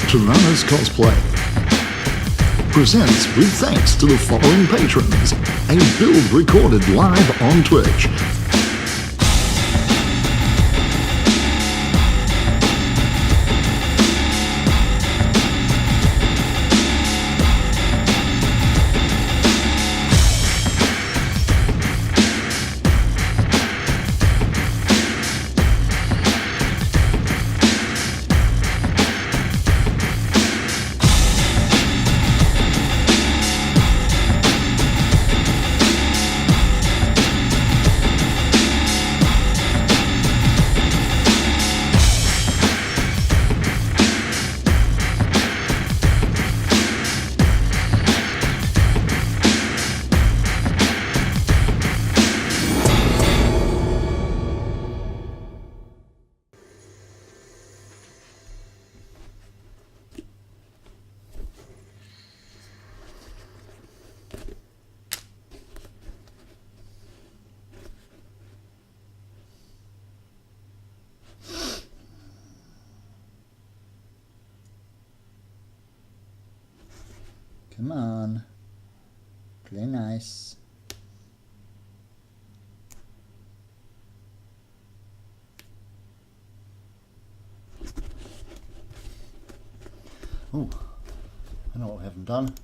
Tyrannis Cosplay presents with thanks to the following patrons, a build recorded live on Twitch. Come on. Play nice. Oh, I know what we haven't done.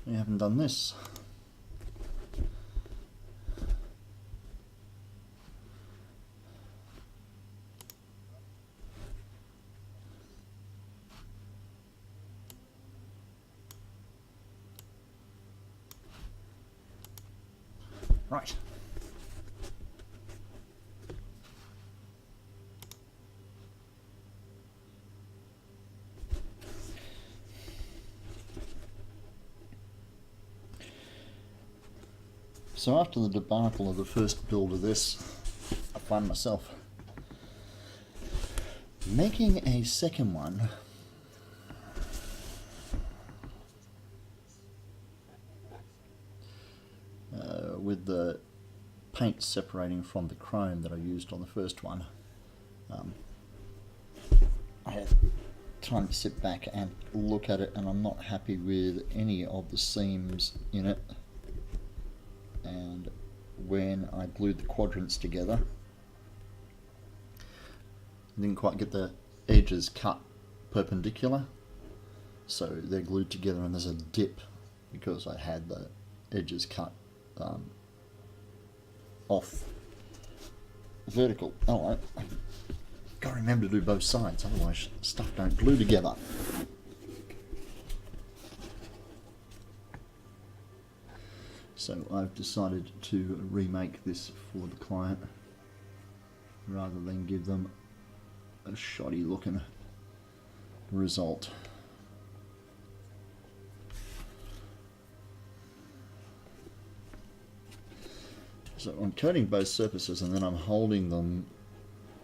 We haven't done this. Right. So after the debacle of the first build of this, I find myself making a second one with the paint separating from the chrome that I used on the first one. I had time to sit back and look at it, and I'm not happy with any of the seams in it. And when I glued the quadrants together, I didn't quite get the edges cut perpendicular, so they're glued together and there's a dip because I had the edges cut off vertical. Oh, I've got to remember to do both sides, otherwise stuff don't glue together. So I've decided to remake this for the client rather than give them a shoddy looking result. So I'm coating both surfaces and then I'm holding them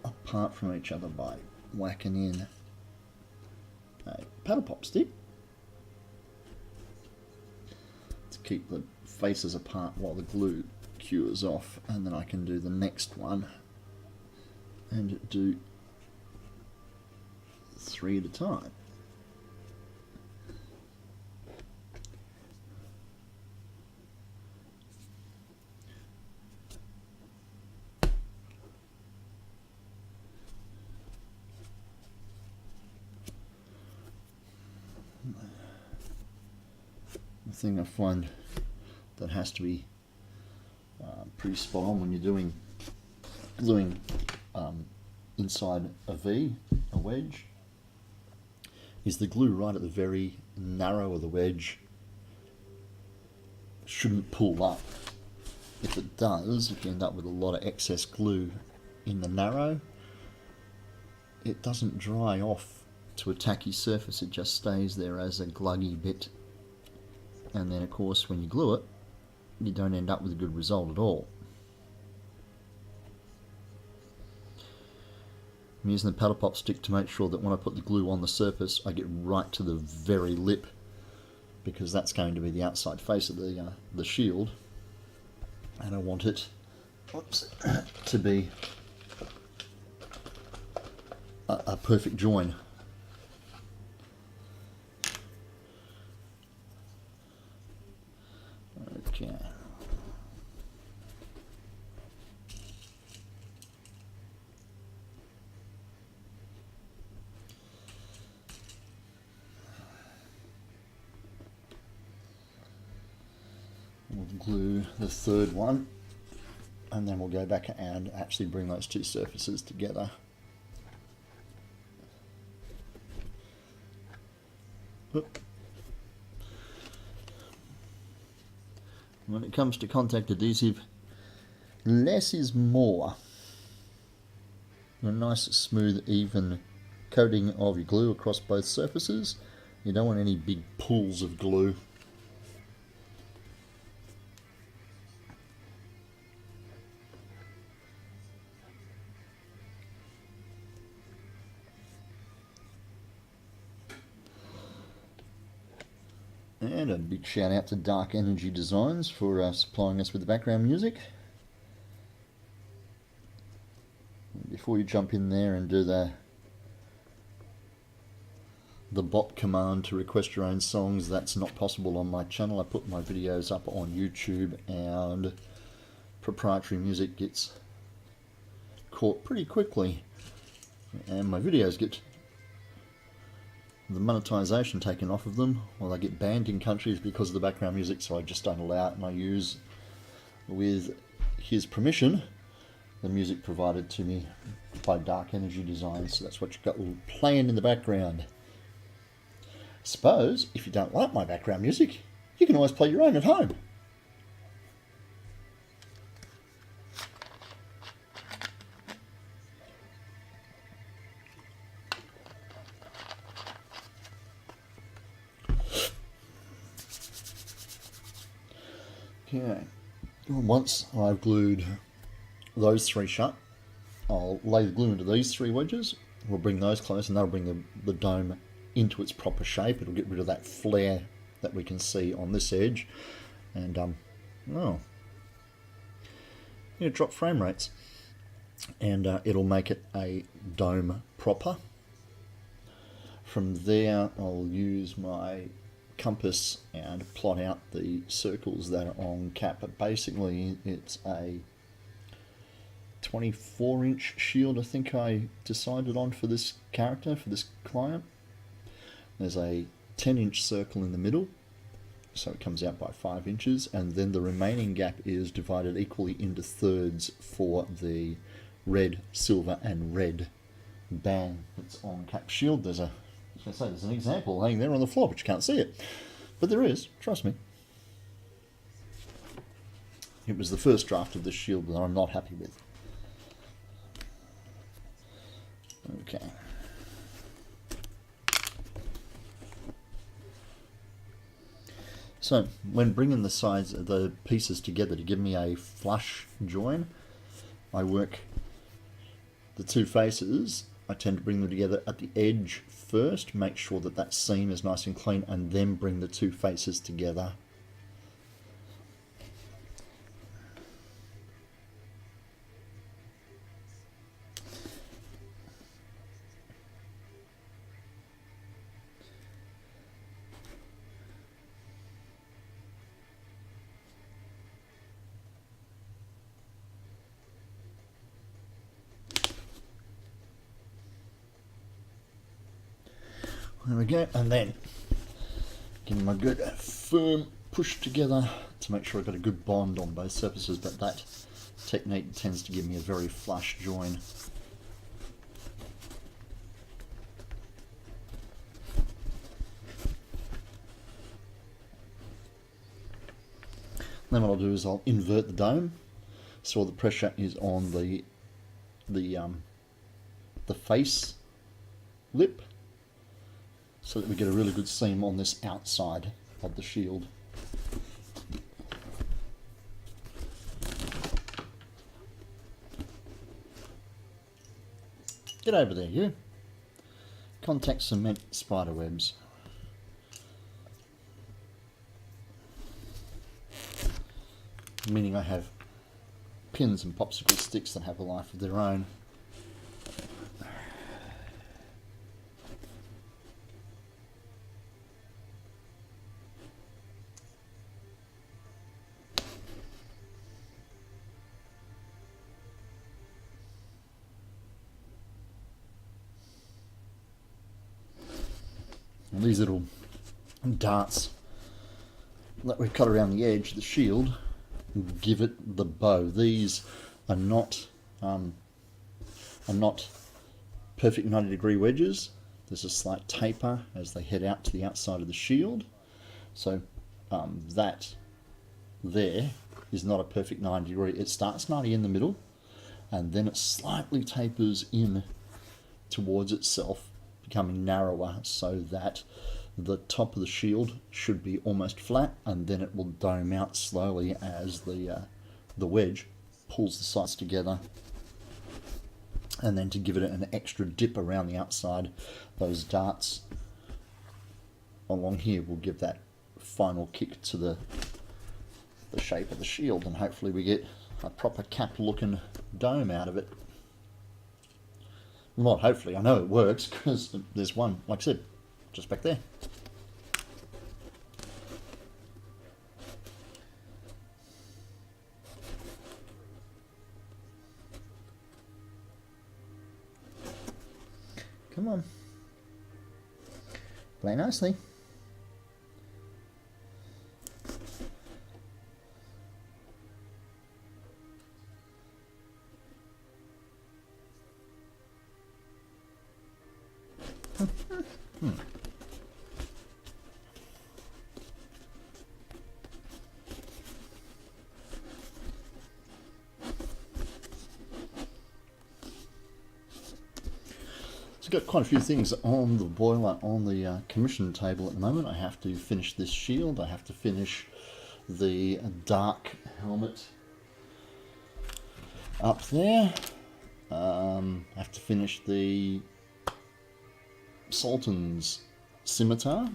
apart from each other by whacking in a paddle pop stick to keep the faces apart while the glue cures off, and then I can do the next one and do 3 at a time. The thing I find that has to be pretty spot on when you're doing gluing inside a V, a wedge, is the glue right at the very narrow of the wedge shouldn't pull up. If it does, if you end up with a lot of excess glue in the narrow, it doesn't dry off to a tacky surface, it just stays there as a gluggy bit. And then of course when you glue it, you don't end up with a good result at all. I'm using the paddle pop stick to make sure that when I put the glue on the surface I get right to the very lip, because that's going to be the outside face of the shield, and I want it to be a perfect join. glue the third one, and then we'll go back and actually bring those two surfaces together. Oop. When it comes to contact adhesive, less is more. A nice, smooth, even coating of your glue across both surfaces. You don't want any big pools of glue. And a big shout out to Dark Energy Designs for supplying us with the background music. Before you jump in there and do the bot command to request your own songs, that's not possible on my channel. I put my videos up on YouTube and proprietary music gets caught pretty quickly, and my videos get the monetization taken off of them, or they get banned in countries because of the background music, so I just don't allow it, and I use, with his permission, the music provided to me by Dark Energy Designs. So that's what you've got playing in the background. Suppose, if you don't like my background music, you can always play your own at home. Okay, once I've glued those three shut, I'll lay the glue into these three wedges. We'll bring those close, and that'll bring the dome into its proper shape. It'll get rid of that flare that we can see on this edge, and drop frame rates, and it'll make it a dome proper. From there, I'll use my compass and plot out the circles that are on cap. But basically it's a 24-inch shield I think I decided on for this character, for this client. There's a 10-inch circle in the middle, so it comes out by 5 inches, and then the remaining gap is divided equally into thirds for the red, silver and red band that's on cap shield. There's an example laying there on the floor, but you can't see it. But there is, trust me. It was the first draft of this shield that I'm not happy with. Okay. So, when bringing the sides of the pieces together to give me a flush join, I work the two faces. I tend to bring them together at the edge first, make sure that that seam is nice and clean, and then bring the two faces together. There we go, and then give them a good firm push together to make sure I've got a good bond on both surfaces, but that technique tends to give me a very flush join. Then what I'll do is I'll invert the dome so all the pressure is on the face lip, so that we get a really good seam on this outside of the shield. Get over there, you. Contact cement spider webs. Meaning I have pins and popsicle sticks that have a life of their own. And these little darts that we've cut around the edge of the shield give it the bow. These are not perfect 90-degree wedges. There's a slight taper as they head out to the outside of the shield. So that there is not a perfect 90 degree. It starts 90 in the middle and then it slightly tapers in towards itself, becoming narrower, so that the top of the shield should be almost flat, and then it will dome out slowly as the wedge pulls the sides together. And then to give it an extra dip around the outside, those darts along here will give that final kick to the shape of the shield, and hopefully we get a proper cap looking dome out of it. Well, not hopefully, I know it works because there's one, like I said, just back there. Come on. Play nicely. So I've got quite a few things on the boiler, on the commission table at the moment. I have to finish this shield. I have to finish the dark helmet up there. I have to finish the Sultan's scimitar.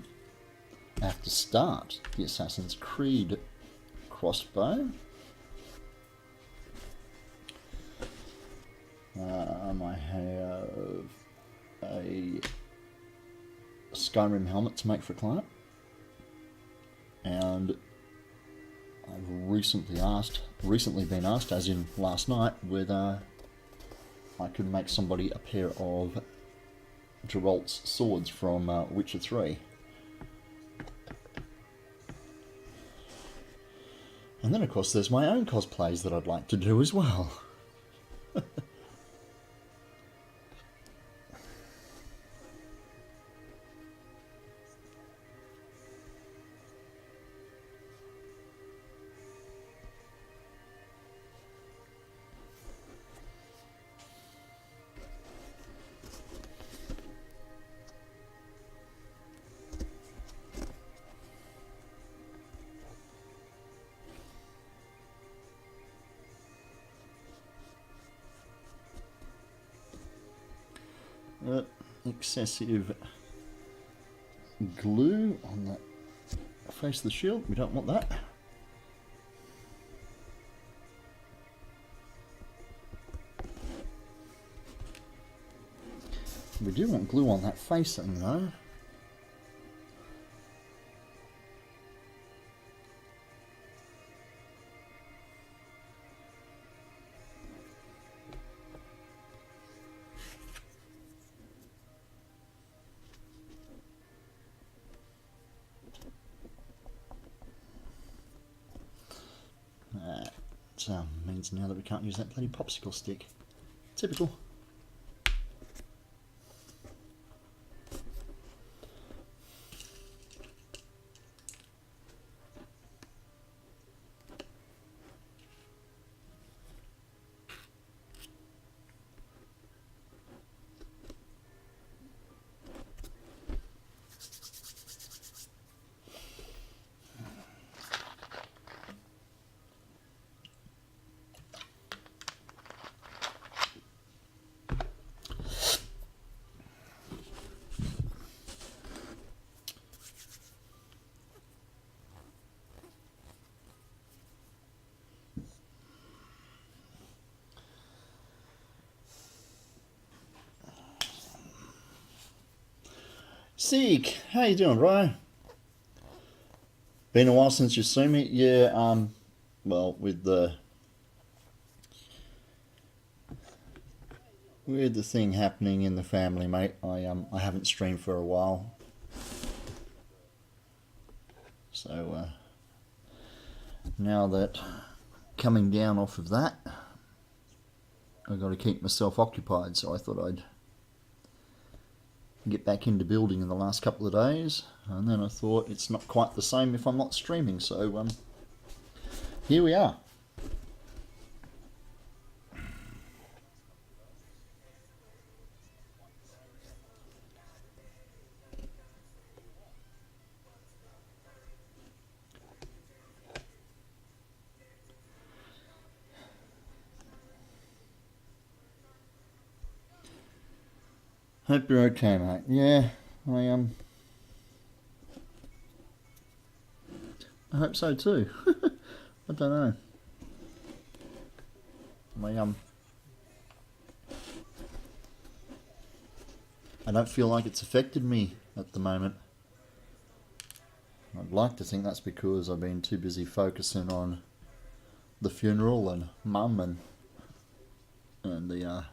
I have to start the Assassin's Creed crossbow. I have a Skyrim helmet to make for a client, and I've recently been asked, as in last night, whether I could make somebody a pair of Geralt's swords from Witcher 3. And then of course there's my own cosplays that I'd like to do as well. Excessive glue on the face of the shield. We don't want that. We do want glue on that facing though. That means now that we can't use that bloody popsicle stick. Typical. Seek, how you doing, bro? Been a while since you've seen me. Yeah, well, with the thing happening in the family, mate, I haven't streamed for a while. So now that coming down off of that, I've got to keep myself occupied, so I thought I'd get back into building in the last couple of days, and then I thought it's not quite the same if I'm not streaming, so here we are. Hope you're okay, mate. Yeah, I hope so too. I don't know. I don't feel like it's affected me at the moment. I'd like to think that's because I've been too busy focusing on the funeral and mum and the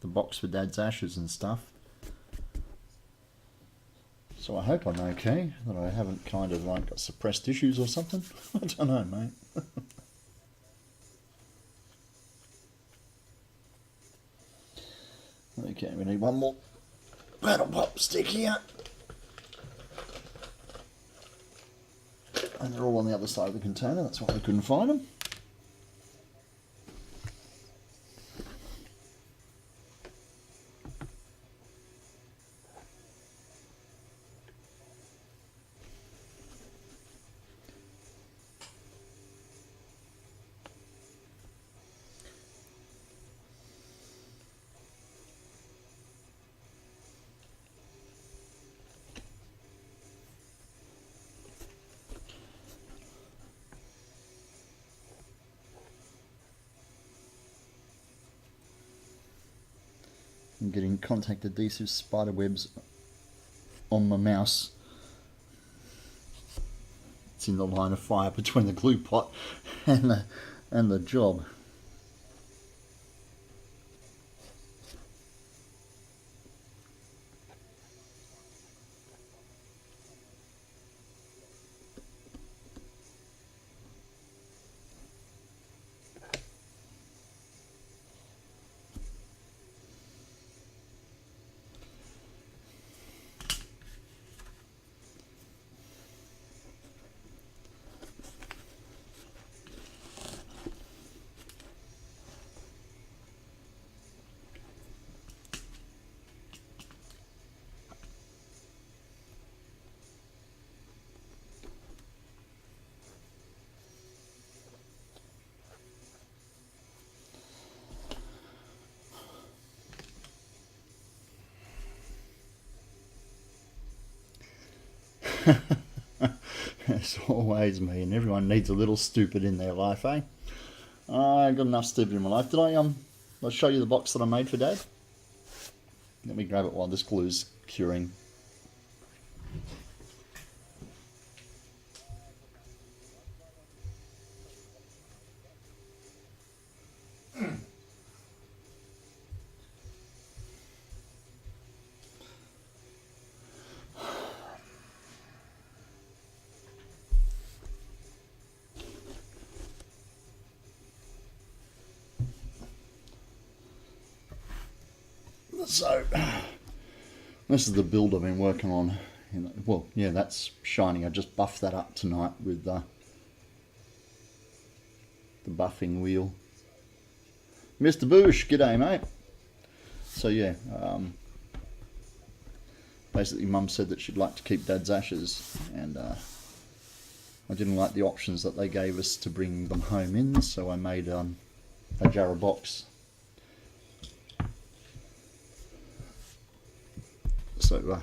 box for Dad's ashes and stuff. So I hope I'm okay, that I haven't kind of like got suppressed issues or something. I don't know, mate. Okay, we need one more paddle pop stick here. And they're all on the other side of the container, that's why we couldn't find them. I'm getting contact adhesive spider webs on my mouse. It's in the line of fire between the glue pot and the job. It's always me, and everyone needs a little stupid in their life, eh? I got enough stupid in my life. Did I'll show you the box that I made for Dad? Let me grab it while this glue's curing. So, this is the build I've been working on. Well, yeah, that's shining. I just buffed that up tonight with the buffing wheel. Mr. Bush, g'day, mate. So, yeah, basically Mum said that she'd like to keep Dad's ashes, and I didn't like the options that they gave us to bring them home in, so I made a jarrah box. So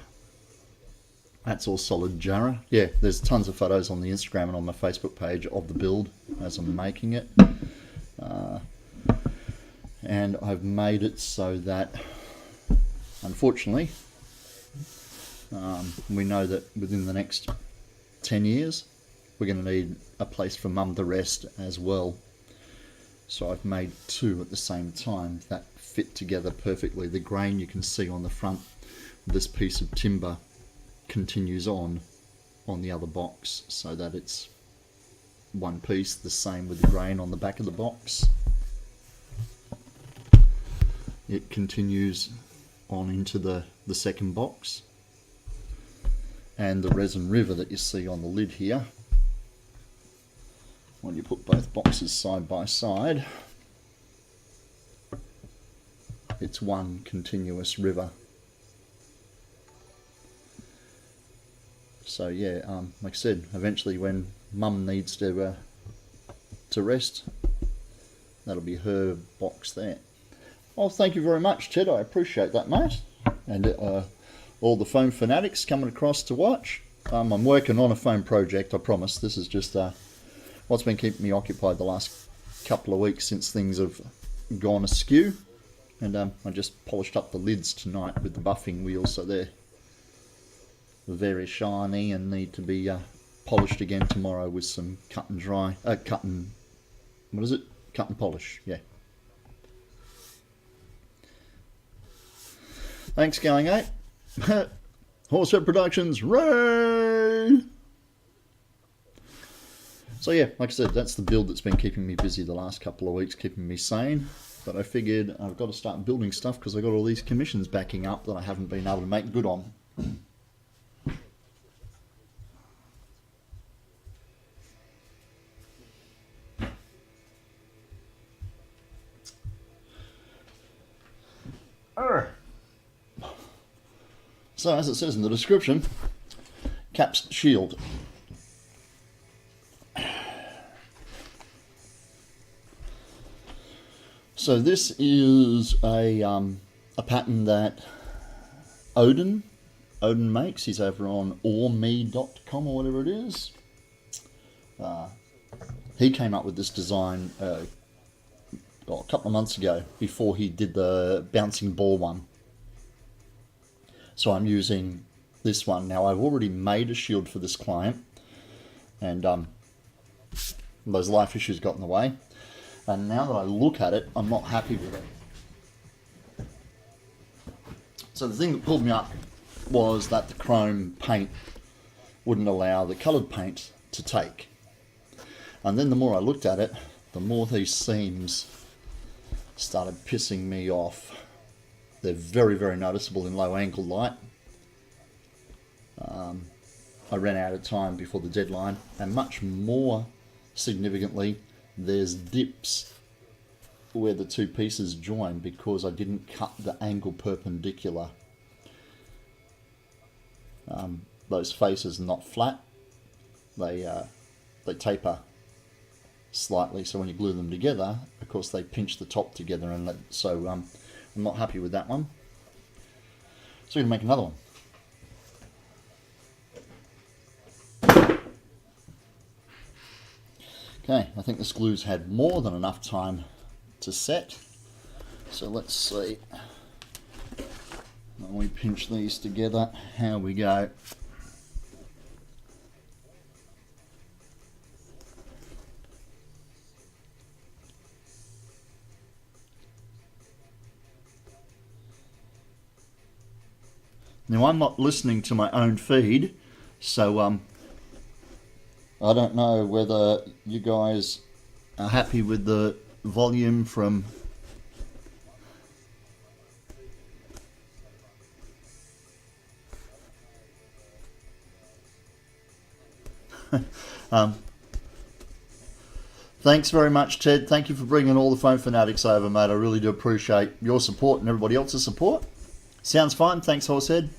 that's all solid jarrah. Yeah, there's tons of photos on the Instagram and on my Facebook page of the build as I'm making it. And I've made it so that, unfortunately, we know that within the next 10 years, we're going to need a place for Mum to rest as well. So I've made two at the same time that fit together perfectly. The grain you can see on the front, this piece of timber continues on the other box, so that it's one piece. The same with the grain on the back of the box. It continues on into the second box. And the resin river that you see on the lid here, when you put both boxes side by side, it's one continuous river. So yeah, like I said, eventually when Mum needs to rest, that'll be her box there. Well, thank you very much, Ted. I appreciate that, mate. And all the foam fanatics coming across to watch. I'm working on a foam project, I promise. This is just what's been keeping me occupied the last couple of weeks since things have gone askew. And I just polished up the lids tonight with the buffing wheels, so they're very shiny and need to be polished again tomorrow with some cut and dry, cut and polish, yeah. Thanks, Going 8. Horsehead Productions, Ray! So yeah, like I said, that's the build that's been keeping me busy the last couple of weeks, keeping me sane. But I figured I've got to start building stuff because I've got all these commissions backing up that I haven't been able to make good on. So, as it says in the description, Cap's shield. So this is a pattern that Odin makes. He's over on orme.com or whatever it is. He came up with this design a couple of months ago before he did the bouncing ball one. So I'm using this one. Now I've already made a shield for this client, and those life issues got in the way. And now that I look at it, I'm not happy with it. So the thing that pulled me up was that the chrome paint wouldn't allow the coloured paint to take. And then the more I looked at it, the more these seams started pissing me off. They're very, very noticeable in low angle light. I ran out of time before the deadline, and much more significantly, there's dips where the two pieces join because I didn't cut the angle perpendicular. Those faces are not flat. They taper slightly, so when you glue them together, of course they pinch the top together, and so I'm not happy with that one. So we're going to make another one. Okay, I think this glue's had more than enough time to set. So let's see. When we pinch these together, how we go. Now I'm not listening to my own feed, so I don't know whether you guys are happy with the volume from thanks very much, Ted. Thank you for bringing all the foam fanatics over, mate. I really do appreciate your support and everybody else's support. Sounds fine. Thanks, Horsehead.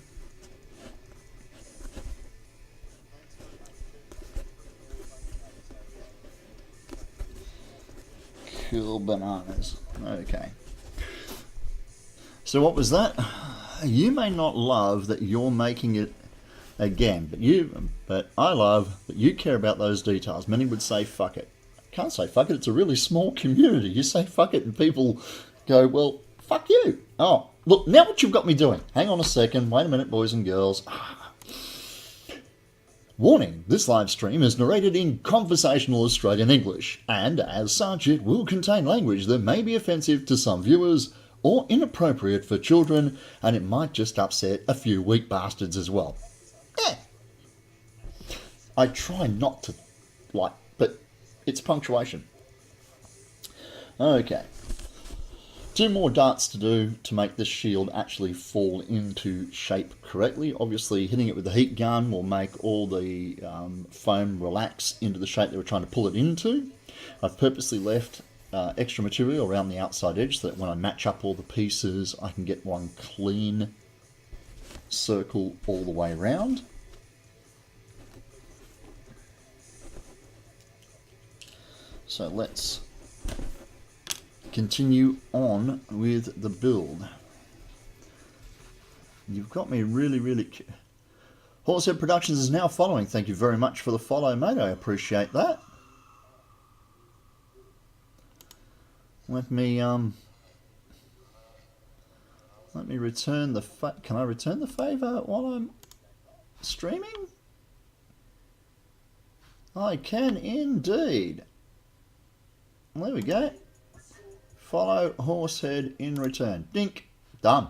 Cool bananas. Okay. So what was that? You may not love that you're making it again, but I love that you care about those details. Many would say fuck it. Can't say fuck it. It's a really small community. You say fuck it and people go, well, fuck you. Oh, look, now what you've got me doing. Hang on a second. Wait a minute, boys and girls. Warning, this live stream is narrated in conversational Australian English, and as such it will contain language that may be offensive to some viewers or inappropriate for children, and it might just upset a few weak bastards as well. I try not to, but it's punctuation. Okay. 2 more darts to do to make this shield actually fall into shape correctly. Obviously, hitting it with the heat gun will make all the foam relax into the shape that we're trying to pull it into. I've purposely left extra material around the outside edge so that when I match up all the pieces, I can get one clean circle all the way around. So let's continue on with the build. You've got me really... Horsehead Productions is now following. Thank you very much for the follow, mate. I appreciate that. Let me return the can I return the favor while I'm streaming? I can indeed. There we go. Follow Horsehead in return. Dink. Done.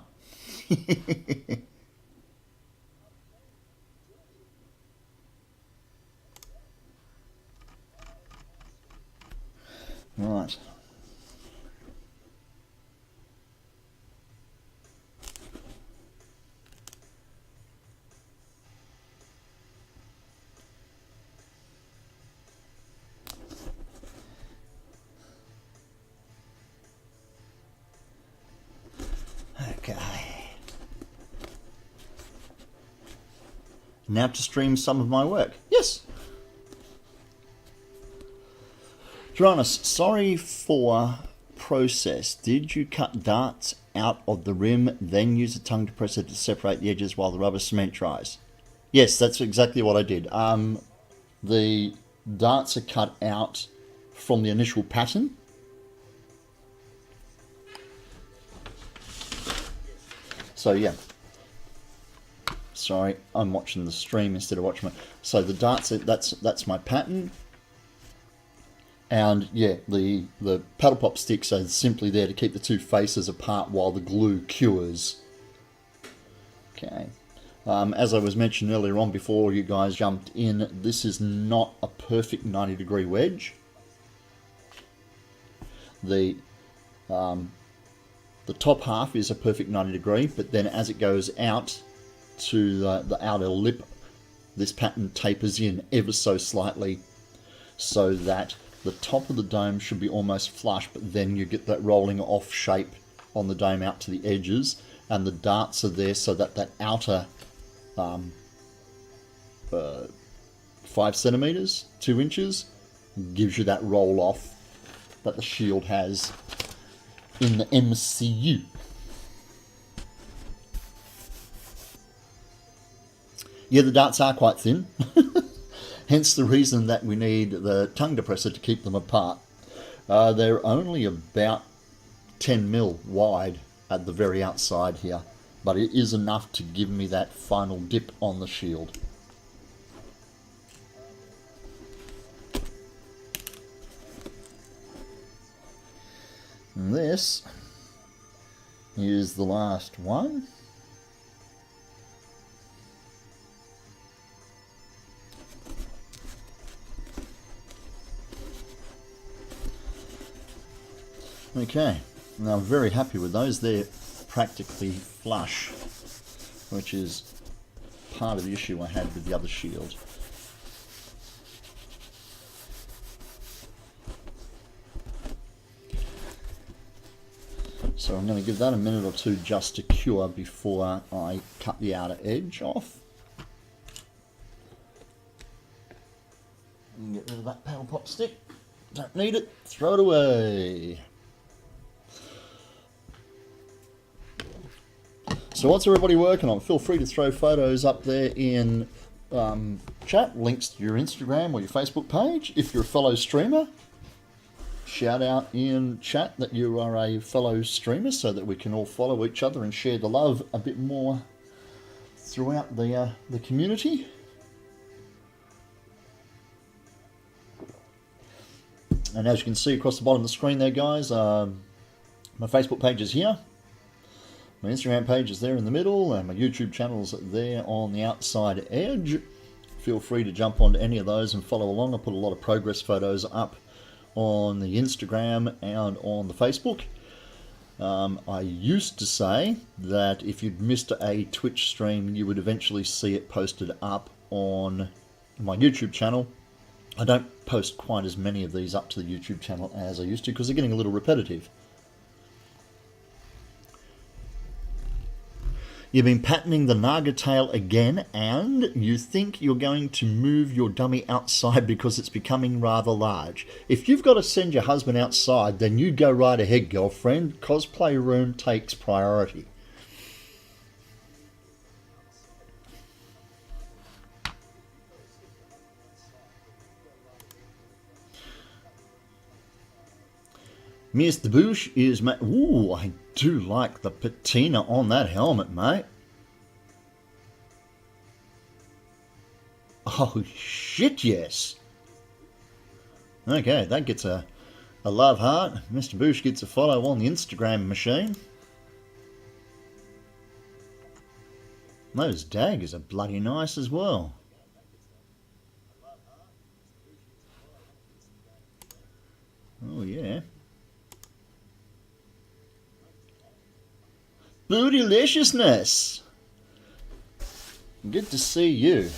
Right. Okay. Now to stream some of my work. Yes. Dronis, sorry for process. Did you cut darts out of the rim, then use a tongue depressor to separate the edges while the rubber cement dries? Yes, that's exactly what I did. The darts are cut out from the initial pattern. So yeah, sorry, I'm watching the stream instead of watching my. So the darts, that's my pattern, and yeah, the paddle pop sticks are simply there to keep the 2 faces apart while the glue cures. Okay, as I was mentioning earlier on before you guys jumped in, this is not a perfect 90-degree wedge. The top half is a perfect 90 degree, but then as it goes out to the outer lip, this pattern tapers in ever so slightly so that the top of the dome should be almost flush, but then you get that rolling off shape on the dome out to the edges, and the darts are there so that that outer 5 centimeters, 2 inches, gives you that roll off that the shield has in the MCU. Yeah, the darts are quite thin. Hence the reason that we need the tongue depressor to keep them apart. They're only about 10 mil wide at the very outside here, but it is enough to give me that final dip on the shield. And this is the last one. Okay, now I'm very happy with those. They're practically flush, which is part of the issue I had with the other shield. So I'm going to give that a minute or 2 just to cure before I cut the outer edge off. And get rid of that paddle pop stick. Don't need it. Throw it away. So what's everybody working on? Feel free to throw photos up there in chat, links to your Instagram or your Facebook page. If you're a fellow streamer, shout out in chat that you are a fellow streamer so that we can all follow each other and share the love a bit more throughout the community. And as you can see across the bottom of the screen there, guys, my Facebook page is here. My Instagram page is there in the middle, and my YouTube channel's there on the outside edge. Feel free to jump onto any of those and follow along. I put a lot of progress photos up on the Instagram and on the Facebook. I used to say that if you'd missed a Twitch stream, you would eventually see it posted up on my YouTube channel. I don't post quite as many of these up to the YouTube channel as I used to because they're getting a little repetitive. You've been patterning the Naga tail again, and you think you're going to move your dummy outside because it's becoming rather large. If you've got to send your husband outside, then you go right ahead, girlfriend. Cosplay room takes priority. Mr. Bush is... Ooh, I do like the patina on that helmet, mate. Oh, shit, yes. Okay, that gets a love heart. Mr. Bush gets a follow on the Instagram machine. Those daggers are bloody nice as well. Oh, yeah. Bootyliciousness! Good to see you.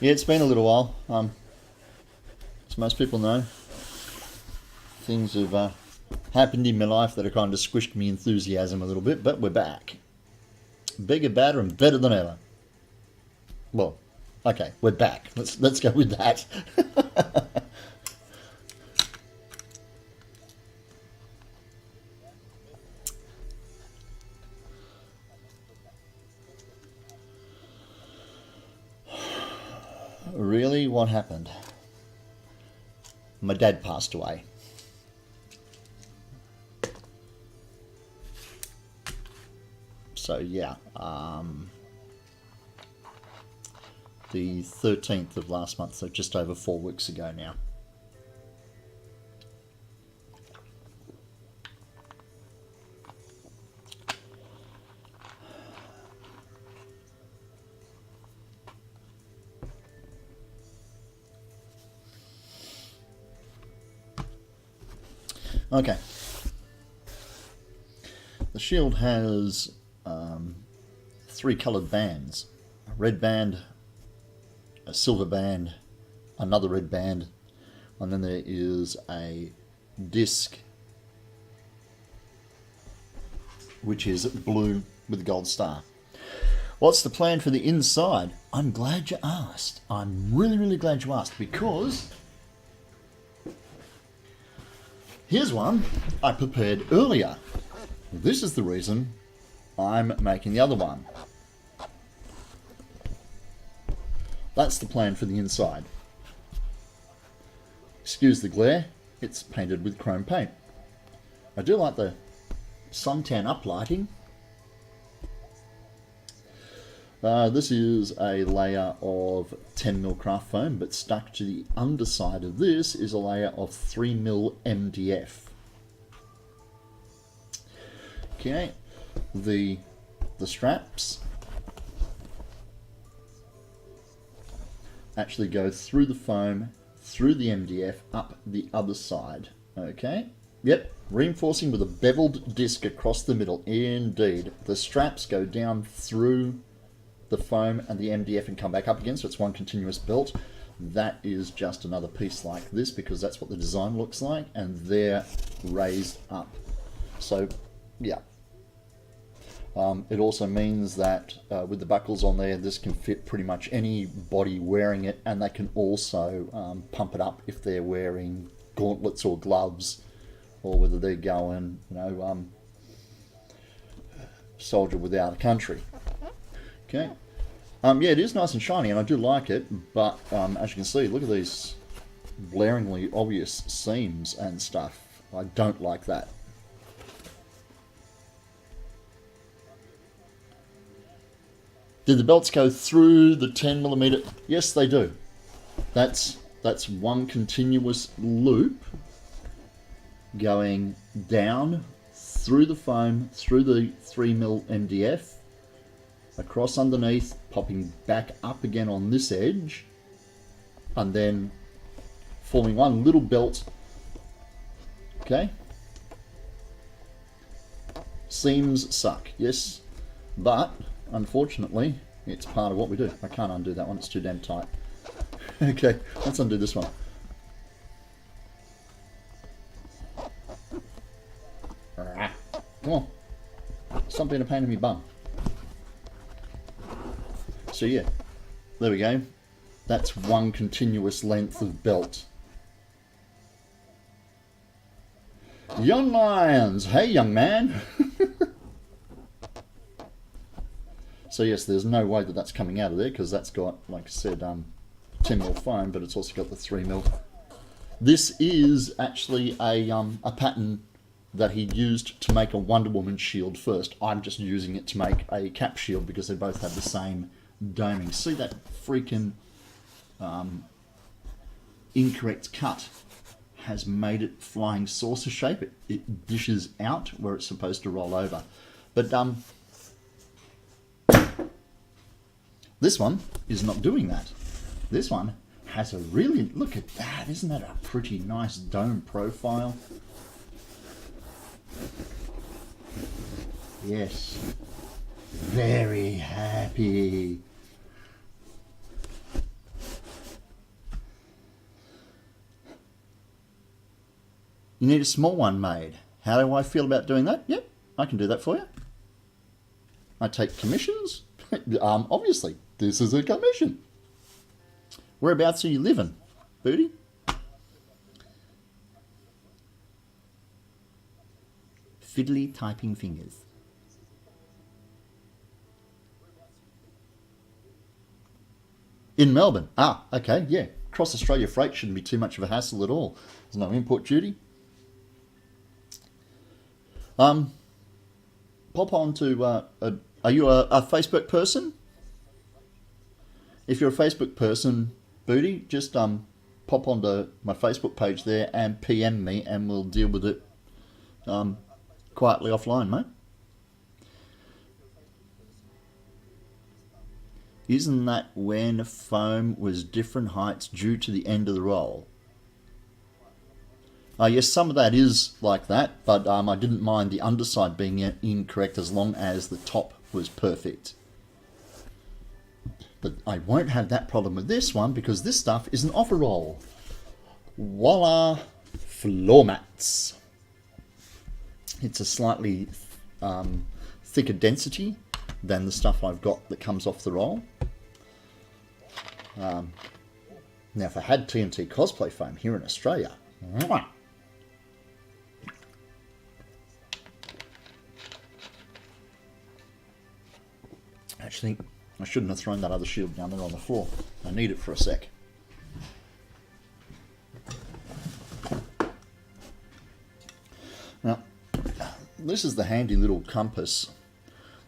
Yeah, it's been a little while. As most people know, things have happened in my life that have kind of squished me enthusiasm a little bit, but we're back. Bigger, badder, and better than ever. Well, okay, we're back. Let's go with that. Really? What happened? My dad passed away. So yeah, the 13th of last month, so just over 4 weeks ago now. Okay. The shield has 3 coloured bands. A red band, a silver band, another red band, and then there is a disc which is blue with a gold star. What's the plan for the inside? I'm glad you asked. I'm really glad you asked, because here's one I prepared earlier. This is the reason I'm making the other one. That's the plan for the inside. Excuse the glare, it's painted with chrome paint. I do like the suntan uplighting. This is a layer of 10mm craft foam, but stuck to the underside of this is a layer of 3mm MDF. Okay, the straps actually go through the foam, through the MDF, up the other side. Okay, yep, reinforcing with a beveled disc across the middle. Indeed, the straps go down through the foam and the MDF and come back up again, so it's one continuous belt. That is just another piece like this, because that's what the design looks like, and they're raised up. So yeah, it also means that with the buckles on there, this can fit pretty much any body wearing it, and they can also pump it up if they're wearing gauntlets or gloves, or whether they're going, you know, soldier without a country. Okay. Yeah, it is nice and shiny, and I do like it, but as you can see, look at these blaringly obvious seams and stuff. I don't like that. Did the belts go through the 10mm? Yes, they do. That's one continuous loop going down through the foam, through the 3mm MDF, across underneath, popping back up again on this edge, and then forming one little belt Okay. Seams suck, yes, but unfortunately it's part of what we do. I can't undo that one, it's too damn tight. Okay, let's undo this one. Come on, stop being a pain in my bum. So yeah, there we go. That's one continuous length of belt. Young lions, hey young man. So yes, there's no way that that's coming out of there because that's got, like I said, 10mm foam, but it's also got the 3mm. This is actually a pattern that he used to make a Wonder Woman shield first. I'm just using it to make a cap shield because they both have the same doming. See that freaking incorrect cut has made it flying saucer shape. It dishes out where it's supposed to roll over. But this one is not doing that. This one has a really, look at that, isn't that a pretty nice dome profile? Yes, very happy. You need a small one made. How do I feel about doing that? Yep, I can do that for you. I take commissions. Obviously, this is a commission. Whereabouts are you living, Booty? Fiddly typing fingers. In Melbourne. Ah, okay, yeah. Across Australia, freight shouldn't be too much of a hassle at all. There's no import duty. Pop on to, are you a Facebook person? If you're a Facebook person, Booty, just pop onto my Facebook page there and PM me and we'll deal with it quietly offline, mate. Isn't that when foam was different heights due to the end of the roll? Yes, some of that is like that, but I didn't mind the underside being incorrect as long as the top was perfect. But I won't have that problem with this one because this stuff is an offer roll. Voila, floor mats. It's a slightly thicker density than the stuff I've got that comes off the roll. Now, if I had TNT cosplay foam here in Australia, actually, I shouldn't have thrown that other shield down there on the floor. I need it for a sec. Now, this is the handy little compass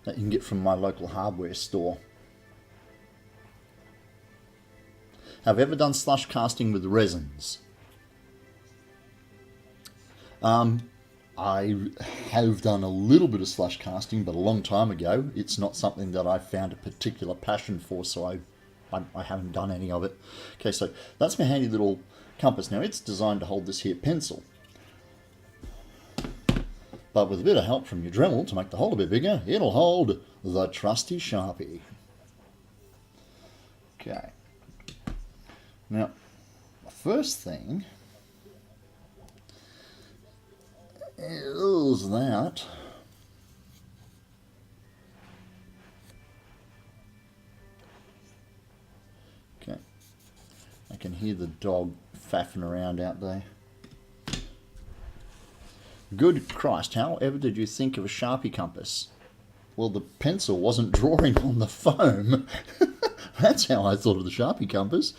that you can get from my local hardware store. Have you ever done slush casting with resins? I have done a little bit of slush casting, but a long time ago. It's not something that I've found a particular passion for, so I haven't done any of it. Okay, so that's my handy little compass. Now, it's designed to hold this here pencil. But with a bit of help from your Dremel to make the hole a bit bigger, it'll hold the trusty Sharpie. Okay. Now, the first thing is that okay, I can hear the dog faffing around out there. Good Christ, however did you think of a Sharpie compass? Well, the pencil wasn't drawing on the foam. That's how I thought of the Sharpie compass.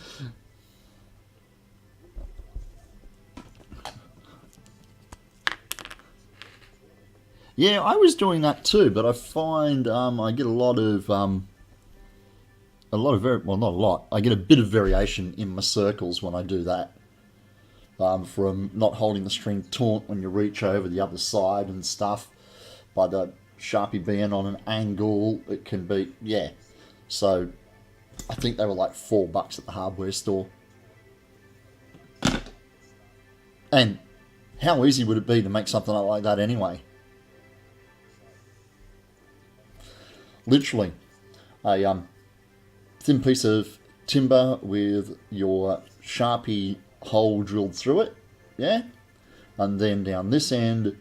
Yeah, I was doing that too, but I find I get a lot of well, not a lot. I get a bit of variation in my circles when I do that. From not holding the string taut when you reach over the other side and stuff, by the Sharpie being on an angle, it can be, yeah. So I think they were like $4 at the hardware store. And How easy would it be to make something like that anyway? Literally, a thin piece of timber with your Sharpie hole drilled through it, yeah? And then down this end,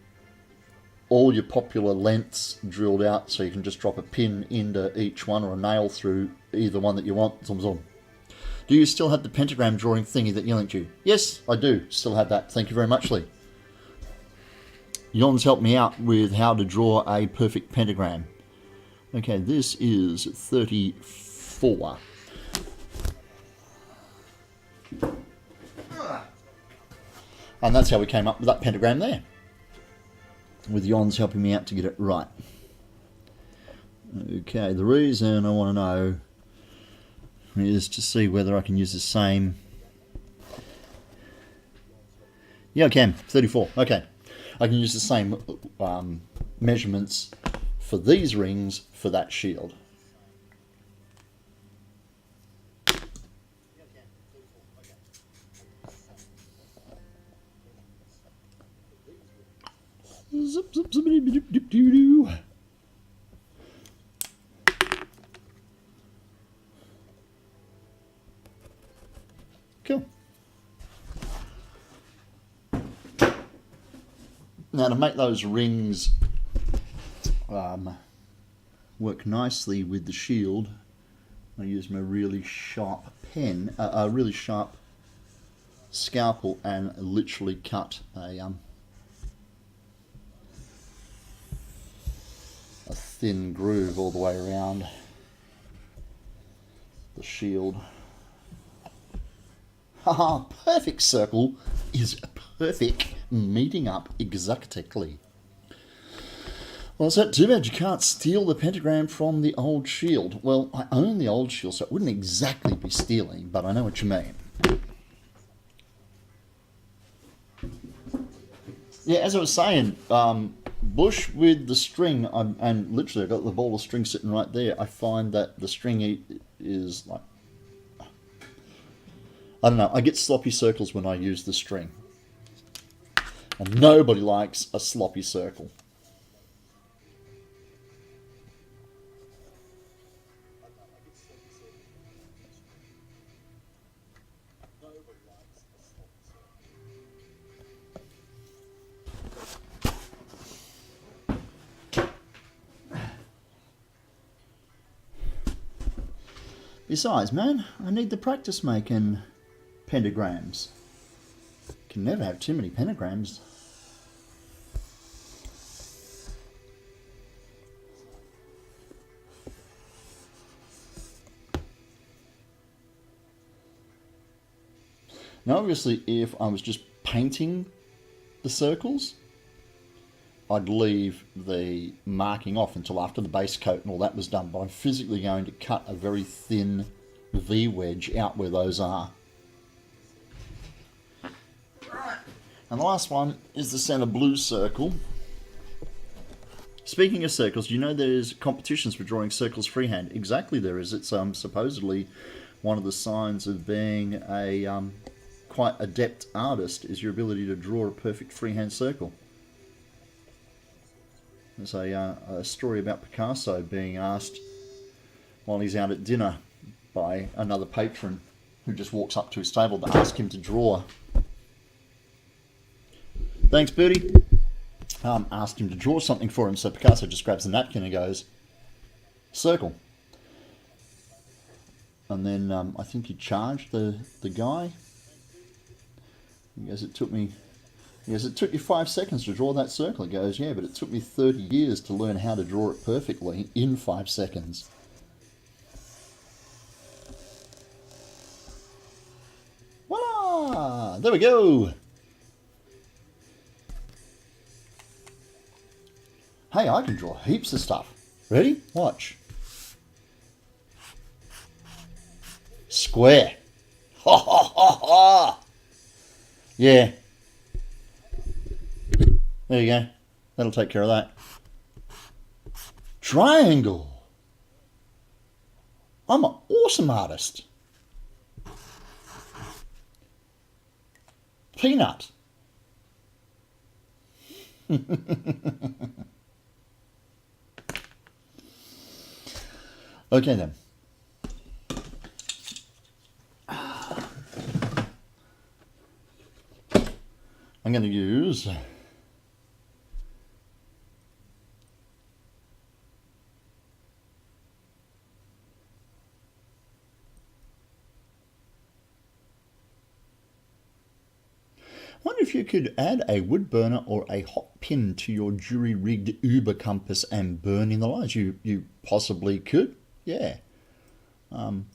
all your popular lengths drilled out so you can just drop a pin into each one or a nail through either one that you want. Zoom, zoom. Do you still have the pentagram drawing thingy that you linked you? Yes, I do still have that. Thank you very much, Lee. Yon's helped me out with how to draw a perfect pentagram. Okay, this is 34. And that's how we came up with that pentagram there. With Yon's helping me out to get it right. Okay, the reason I want to know is to see whether I can use the same... Yeah, I can. 34. Okay. I can use the same measurements for these rings for that shield. Zip, zip, zippity, dip, dip, doo, doo. Cool. Now to make those rings work nicely with the shield, I use my really sharp pen, a really sharp scalpel, and literally cut a thin groove all the way around the shield. Haha, perfect circle is perfect, meeting up exactly. Well, it's not too bad you can't steal the pentagram from the old shield. Well, I own the old shield, so it wouldn't exactly be stealing, but I know what you mean. Yeah, as I was saying, bush with the string, and literally I've got the ball of string sitting right there. I find that the string is like, I don't know, I get sloppy circles when I use the string. And nobody likes a sloppy circle. Besides, man, I need to practice making pentagrams. Can never have too many pentagrams. Now, obviously, if I was just painting the circles, I'd leave the marking off until after the base coat and all that was done, but I'm physically going to cut a very thin V-wedge out where those are. And the last one is the center blue circle. Speaking of circles, do you know there's competitions for drawing circles freehand? Exactly, there is. It's supposedly one of the signs of being a quite adept artist is your ability to draw a perfect freehand circle. There's a story about Picasso being asked while he's out at dinner by another patron who just walks up to his table to ask him to draw. Thanks, Bertie. Asked him to draw something for him, so Picasso just grabs the napkin and goes, circle. And then I think he charged the guy. He goes, it took you 5 seconds to draw that circle. He goes, yeah, but it took me 30 years to learn how to draw it perfectly in 5 seconds. Voila! There we go! Hey, I can draw heaps of stuff. Ready? Watch. Square. Ha ha ha ha! Yeah. There you go. That'll take care of that. Triangle. I'm an awesome artist. Peanut. Okay then. I'm going to use wonder if you could add a wood burner or a hot pin to your jury-rigged Uber compass and burn in the lights. You possibly could, yeah. I'm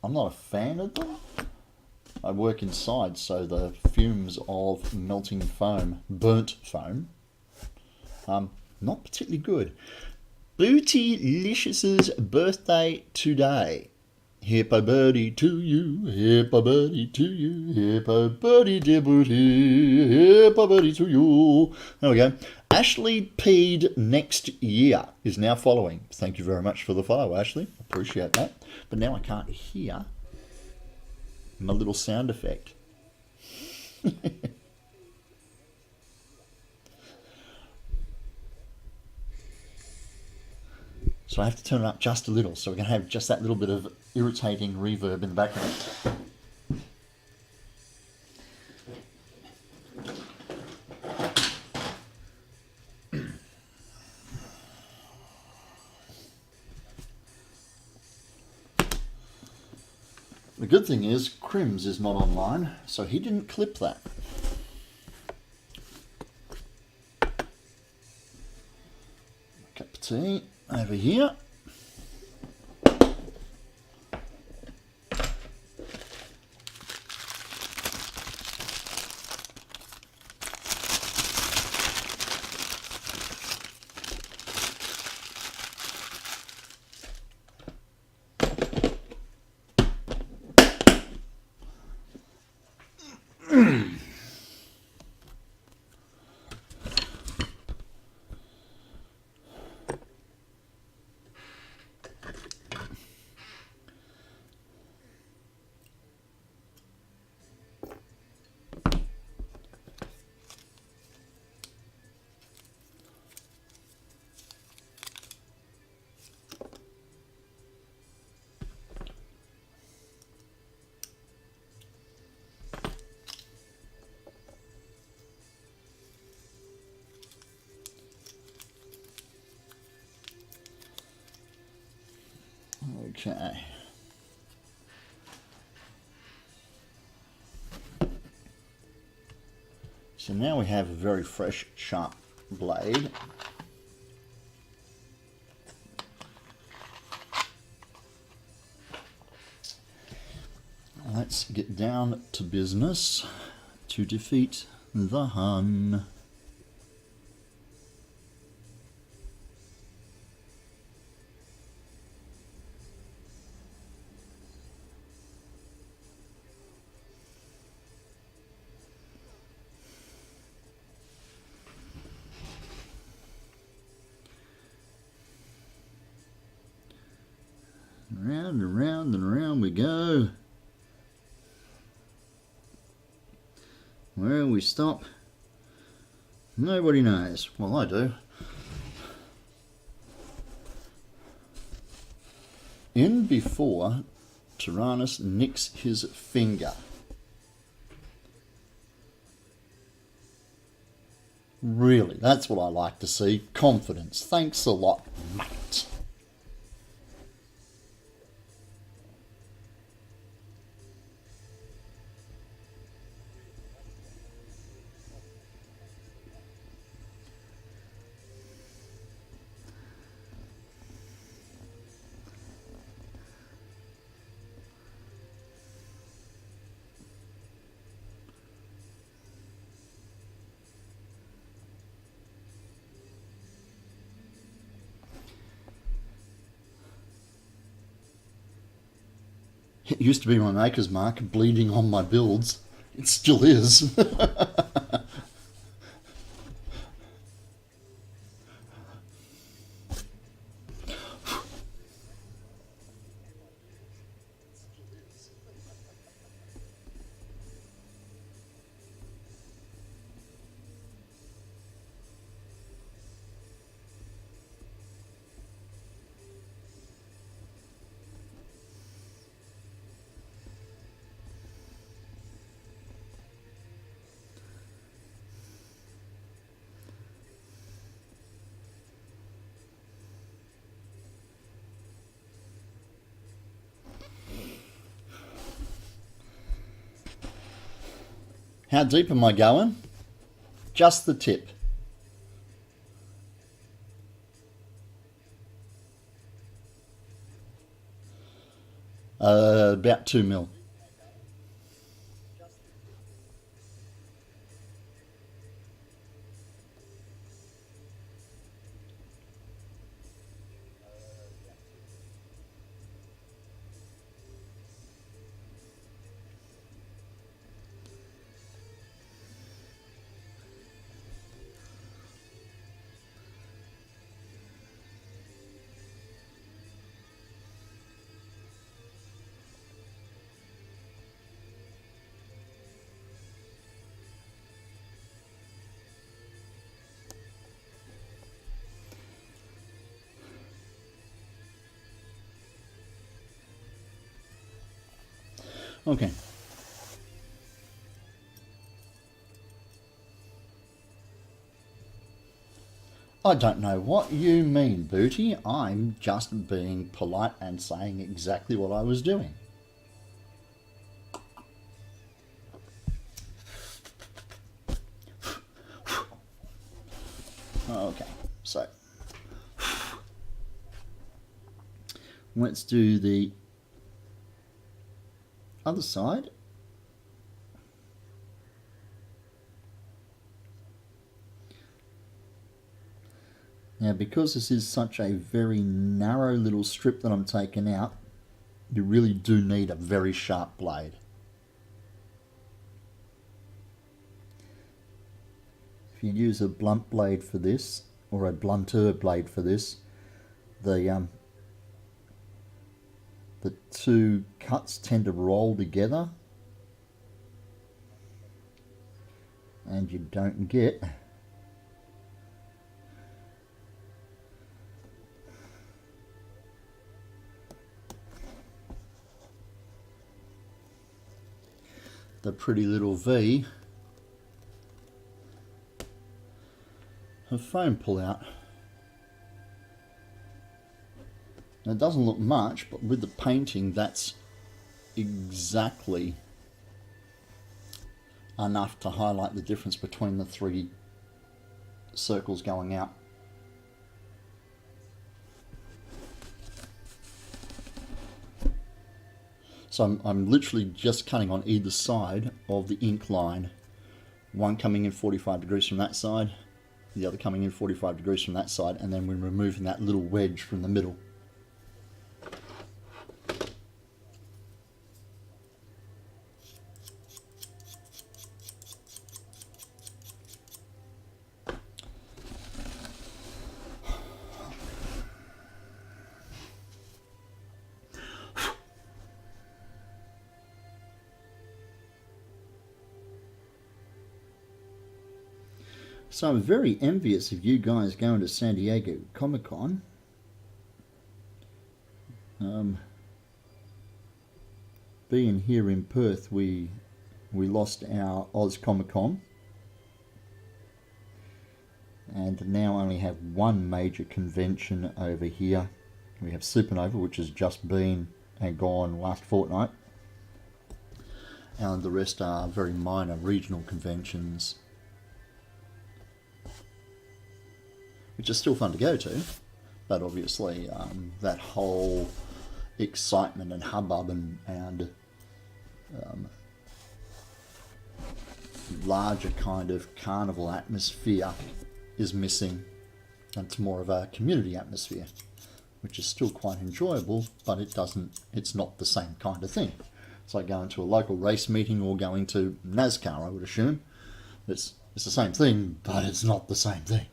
not a fan of them. I work inside, so the fumes of melting foam, burnt foam, not particularly good. Bootylicious' birthday today. Happy birthday to you, happy birthday to you, happy birthday dear Booty, happy birthday to you. There we go. Ashley peed next year is now following. Thank you very much for the follow, Ashley. Appreciate that. But now I can't hear my little sound effect. So I have to turn it up just a little, so we're going to have just that little bit of irritating reverb in the background. The good thing is, Crims is not online, so he didn't clip that. Cup of tea over here. Okay. So now we have a very fresh, sharp blade. Let's get down to business to defeat the Hun. Round and round and round we go. Where we stop, nobody knows. Well, I do. In before Tyrannus nicks his finger. Really, that's what I like to see. Confidence. Thanks a lot, mate. It used to be my maker's mark, bleeding on my builds. It still is. How deep am I going? Just the tip. About 2 mil. Okay. I don't know what you mean, Booty. I'm just being polite and saying exactly what I was doing. Okay, so let's do the other side. Now, because this is such a very narrow little strip that I'm taking out, you really do need a very sharp blade. If you use a blunt blade for this, or a blunter blade for this, the two cuts tend to roll together and you don't get the pretty little V of foam pull out. Now, it doesn't look much, but with the painting that's exactly enough to highlight the difference between the three circles going out. So I'm literally just cutting on either side of the ink line, one coming in 45 degrees from that side, the other coming in 45 degrees from that side, and then we're removing that little wedge from the middle. So I'm very envious of you guys going to San Diego Comic-Con. Being here in Perth, we lost our Oz Comic-Con and now only have one major convention over here. We have Supernova, which has just been and gone last fortnight, and the rest are very minor regional conventions, which is still fun to go to, but obviously that whole excitement and hubbub and larger kind of carnival atmosphere is missing, and it's more of a community atmosphere, which is still quite enjoyable, but it's not the same kind of thing. It's like going to a local race meeting or going to NASCAR, I would assume. It's the same thing, but it's not the same thing.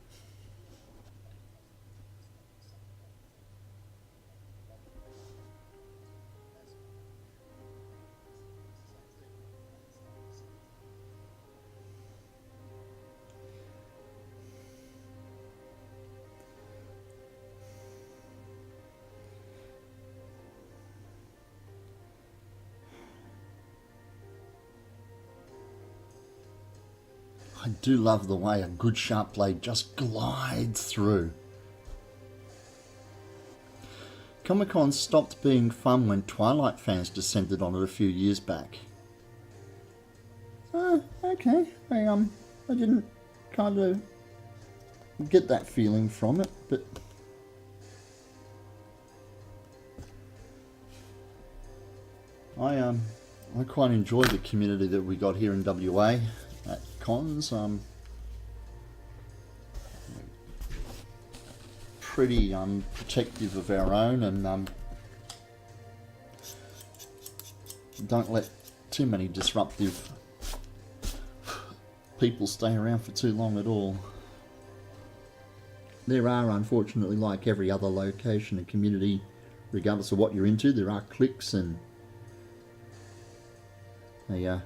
I do love the way a good sharp blade just glides through. Comic-Con stopped being fun when Twilight fans descended on it a few years back. okay, I didn't kind of get that feeling from it, but I quite enjoy the community that we got here in WA at cons. Pretty protective of our own, and don't let too many disruptive people stay around for too long at all. There are, unfortunately, like every other location and community, regardless of what you're into, there are cliques and a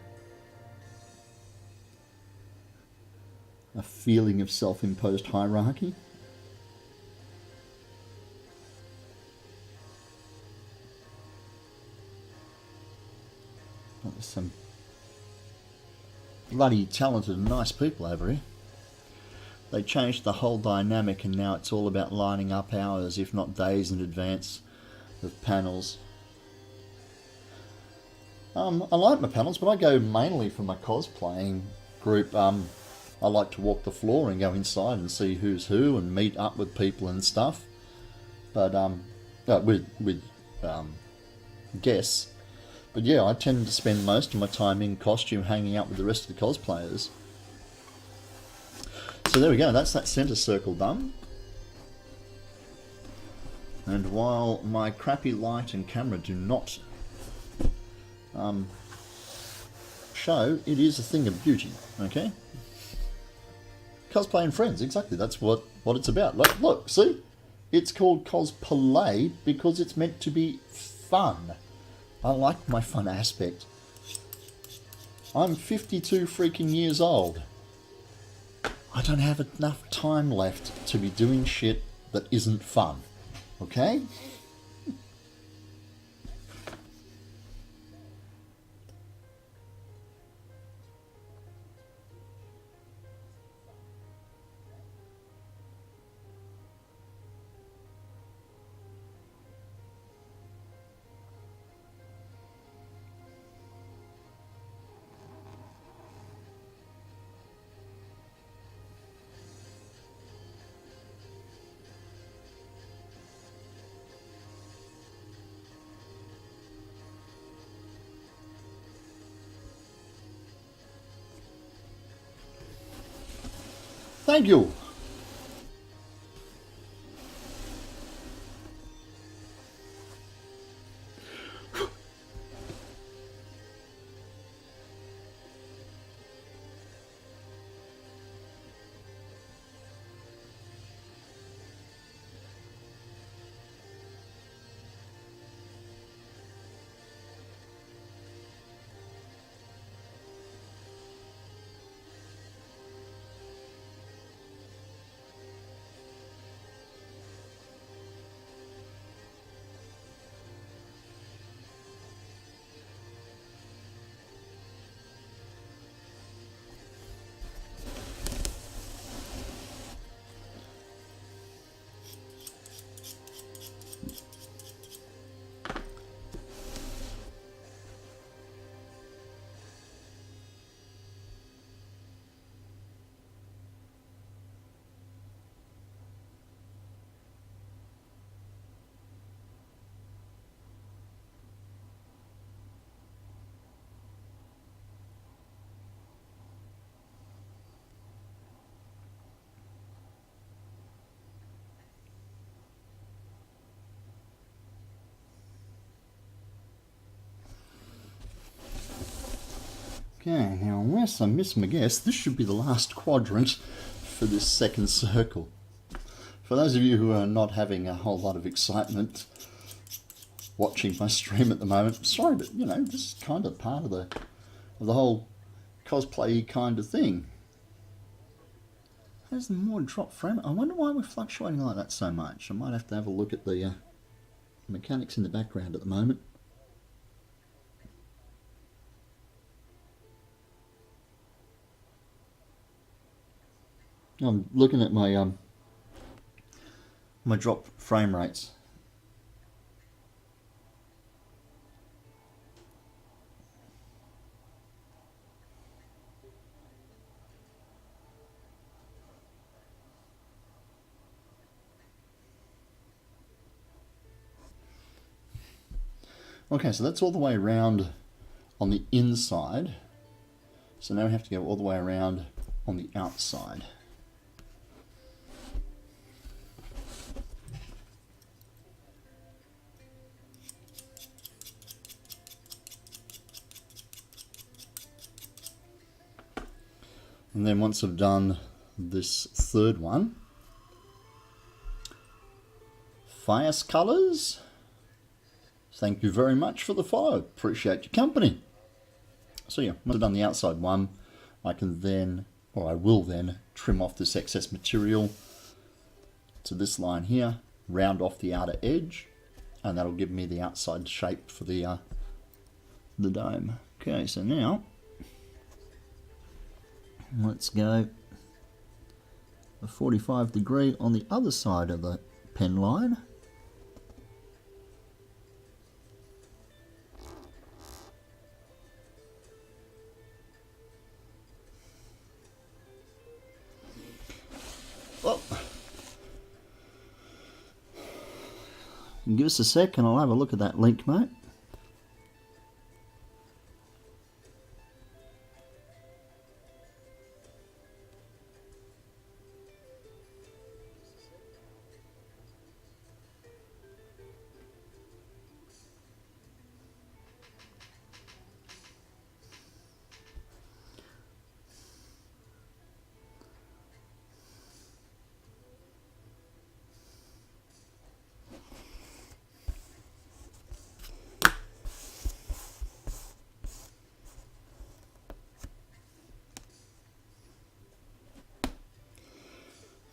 feeling of self-imposed hierarchy. But there's some bloody talented and nice people over here. They changed the whole dynamic, and now it's all about lining up hours, if not days in advance of panels. I like my panels, but I go mainly for my cosplaying group. I like to walk the floor and go inside and see who's who and meet up with people and stuff. But with guests. But yeah, I tend to spend most of my time in costume, hanging out with the rest of the cosplayers. So there we go. That's that centre circle done. And while my crappy light and camera do not show, it is a thing of beauty, okay? Cosplay and friends, exactly, that's what it's about. Look, see? It's called cosplay because it's meant to be fun. I like my fun aspect. I'm 52 freaking years old. I don't have enough time left to be doing shit that isn't fun, okay? Thank you. Okay, now unless I miss my guess, this should be the last quadrant for this second circle. For those of you who are not having a whole lot of excitement watching my stream at the moment, sorry, but you know, this is kind of part of the whole cosplay kind of thing. There's more drop frame. I wonder why we're fluctuating like that so much. I might have to have a look at the mechanics in the background at the moment. I'm looking at my my drop frame rates. Okay, so that's all the way around on the inside. So now we have to go all the way around on the outside. And then once I've done this third one, Fierce Colours, thank you very much for the follow. Appreciate your company. So yeah, once I've done the outside one, I can then, or I will then, trim off this excess material to this line here, round off the outer edge, and that'll give me the outside shape for the dome. Okay, so now let's go a 45 degree on the other side of the pen line. Well, give us a sec and I'll have a look at that link, mate.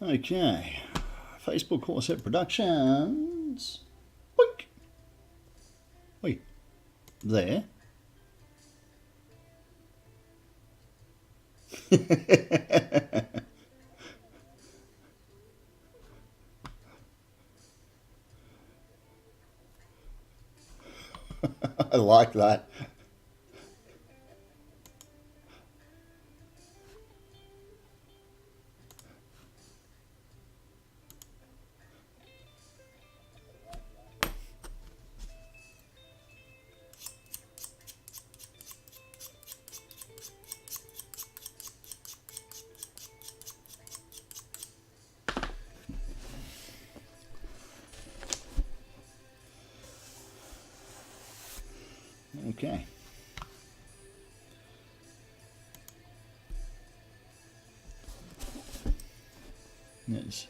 Okay, Facebook Corset Productions. Boink. Wait, there. I like that. Okay. Yes.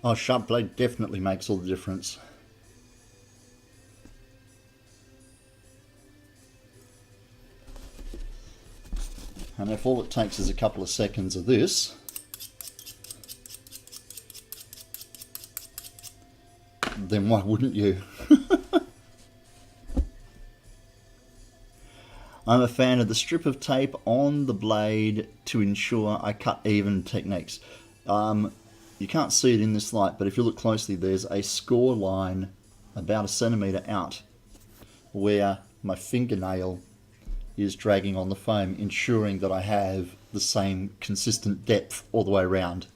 Oh, sharp blade definitely makes all the difference. And if all it takes is a couple of seconds of this, then why wouldn't you? I'm a fan of the strip of tape on the blade to ensure I cut even techniques. You can't see it in this light, but if you look closely, there's a score line about 1 centimetre out where my fingernail is dragging on the foam, ensuring that I have the same consistent depth all the way around.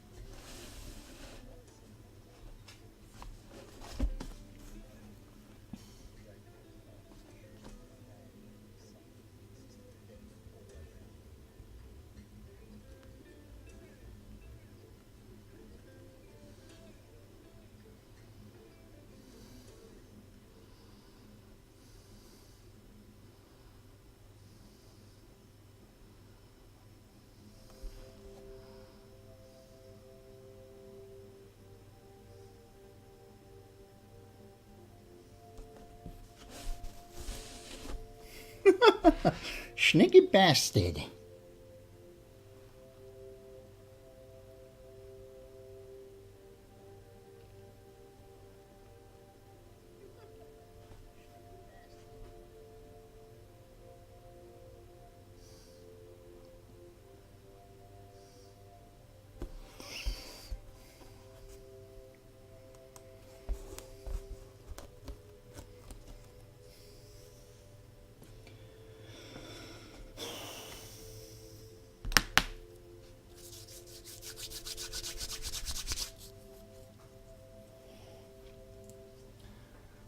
Sneaky bastard.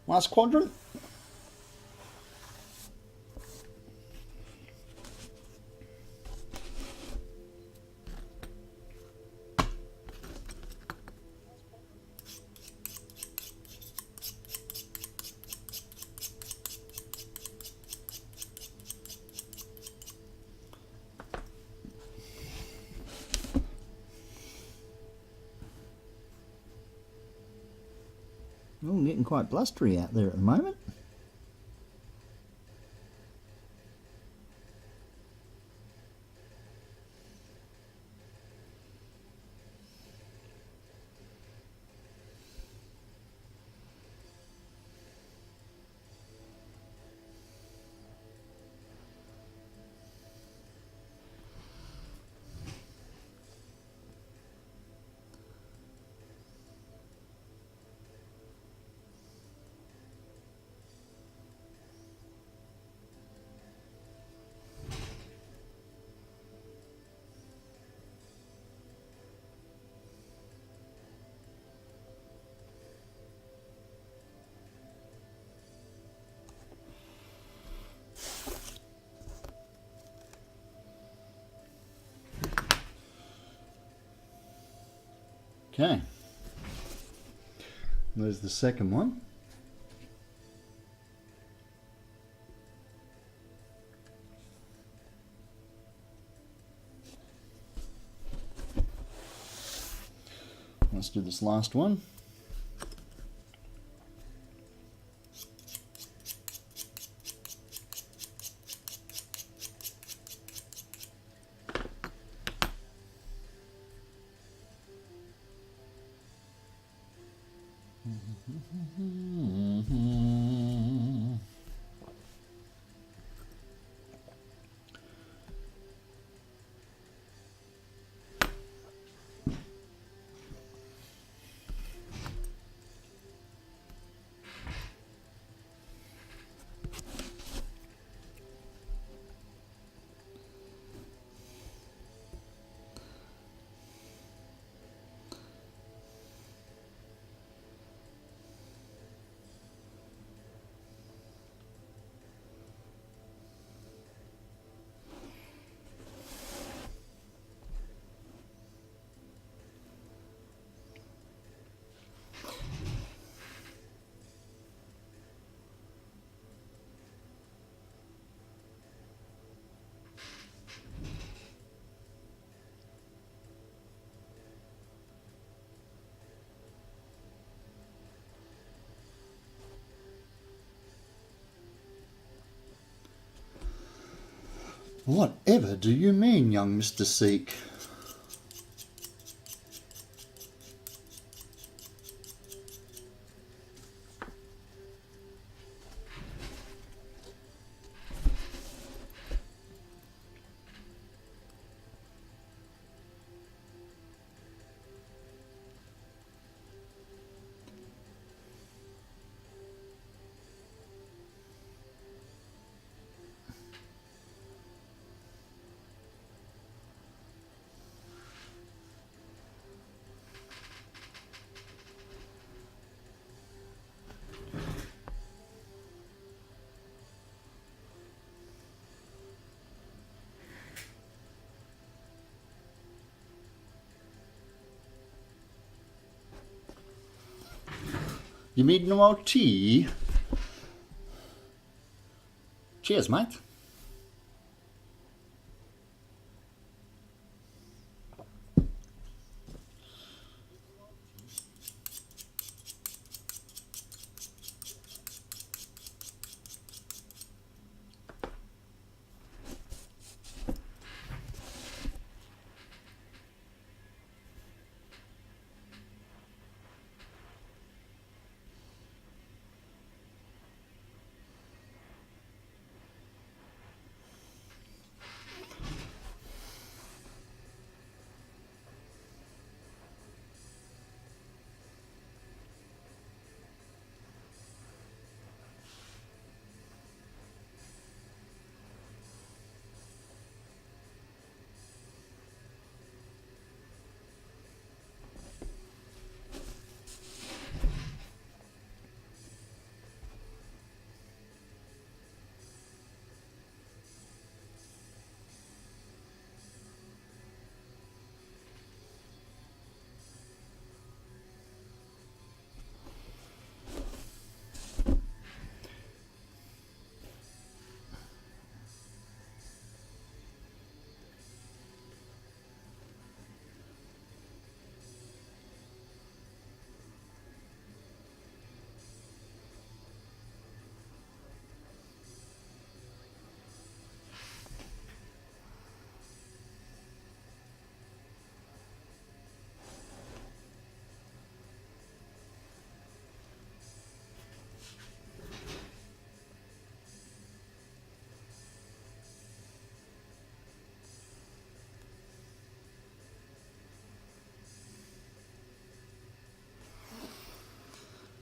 Last quadrant. Oh, getting quite blustery out there at the moment. Okay, there's the second one. Let's do this last one. Whatever do you mean, young Mr. Seek? You need no more tea? Cheers, mate.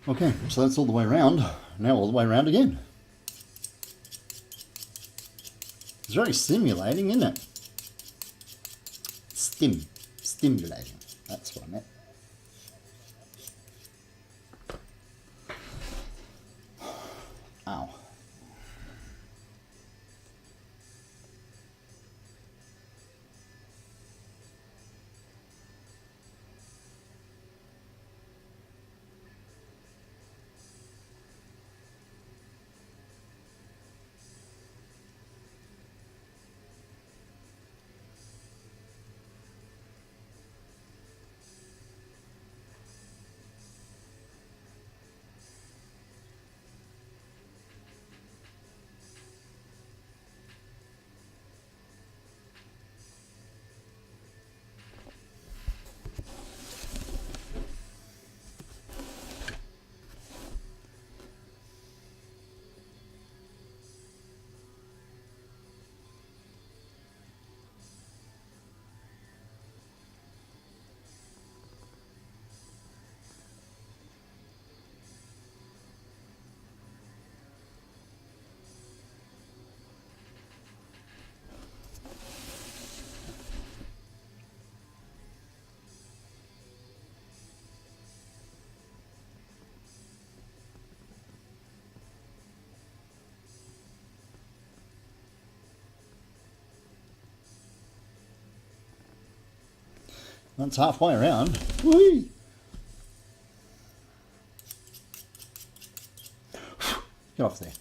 Okay, so that's all the way around. Now all the way around again. It's very stimulating, isn't it? Stimulating. That's what I meant. Ow. That's halfway around. Whee! Get off there.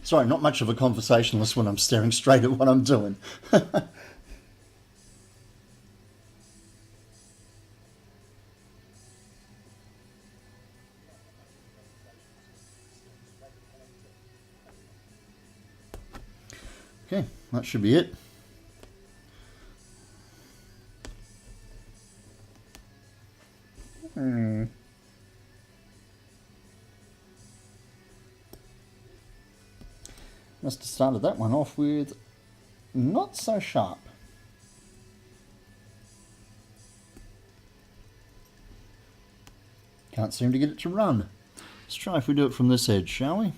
Sorry, not much of a conversationalist when I'm staring straight at what I'm doing. Okay, that should be it. Must have started that one off with not so sharp. Can't seem to get it to run. Let's try if we do it from this edge, shall we?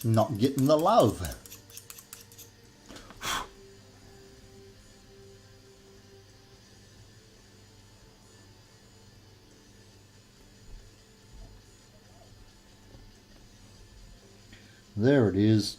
Not getting the love. There it is.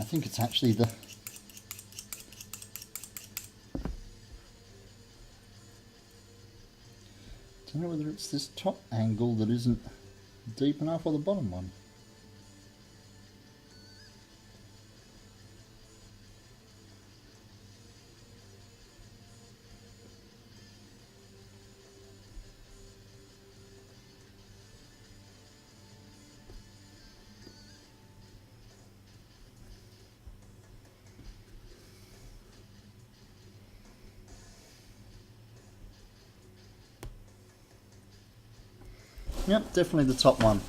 I think it's actually the... I don't know whether it's this top angle that isn't deep enough or the bottom one. Yep, definitely the top one.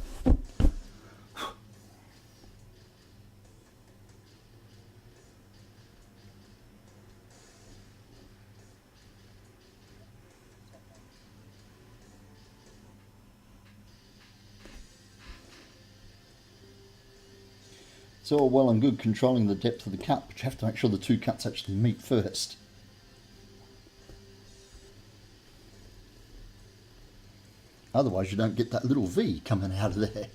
It's all well and good controlling the depth of the cut, but you have to make sure the two cuts actually meet first. Otherwise you don't get that little V coming out of there.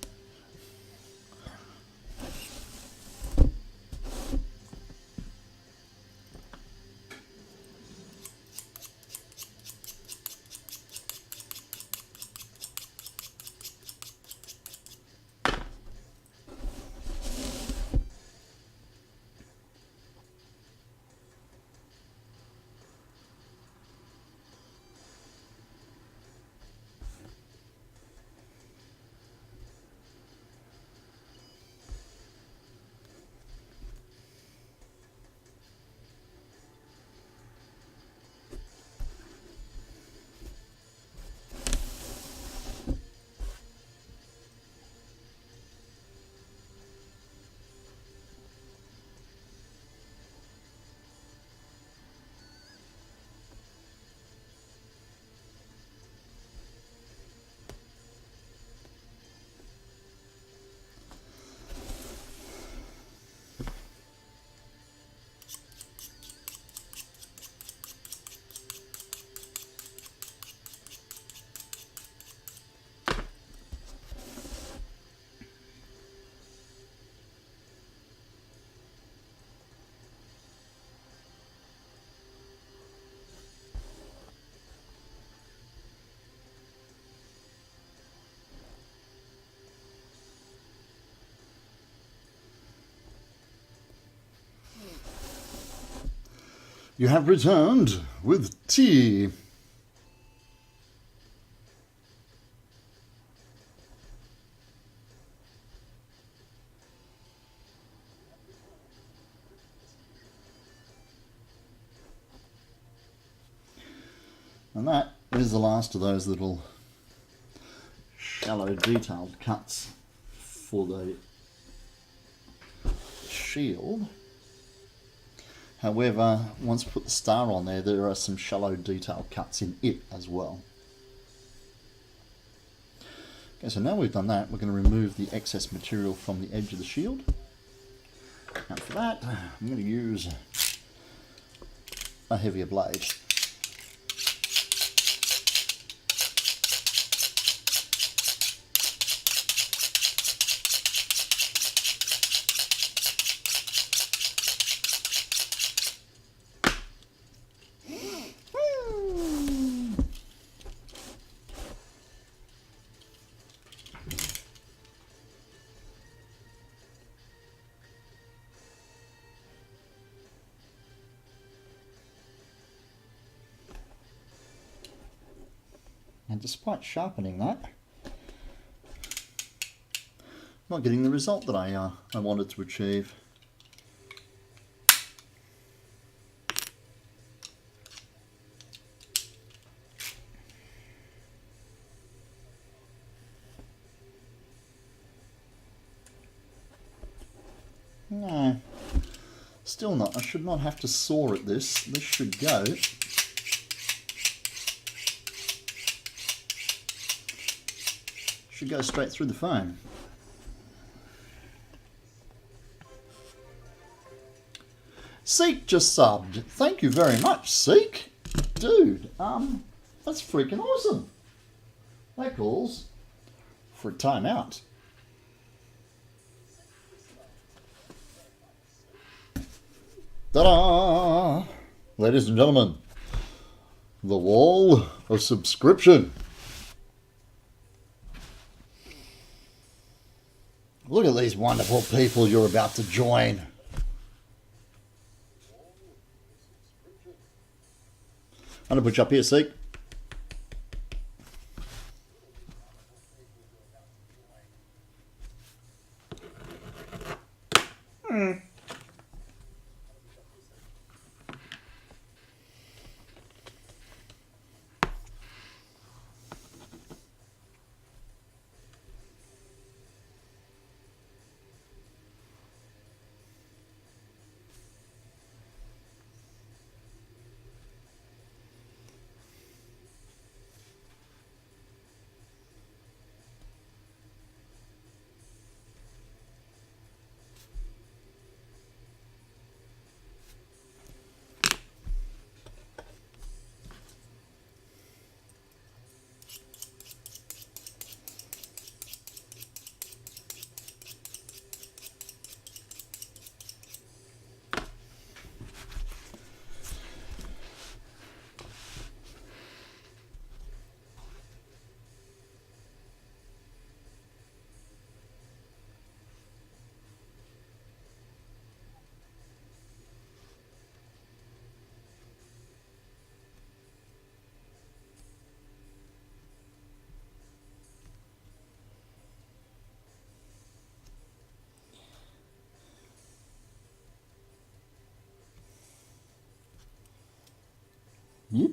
You have returned with tea. And that is the last of those little shallow detailed cuts for the shield. However, once we put the star on there, there are some shallow detail cuts in it as well. Okay, so now we've done that, we're going to remove the excess material from the edge of the shield. And for that, I'm going to use a heavier blade. And despite sharpening that, I'm not getting the result that I wanted to achieve. No, still not. I should not have to saw at this. This should go. Should go straight through the foam. Seek just subbed. Thank you very much, Seek. Dude, that's freaking awesome. That calls for a timeout. Ta-da! Ladies and gentlemen, the wall of subscription. Look at these wonderful people you're about to join. I'm going to put you up here, Seek. Yep.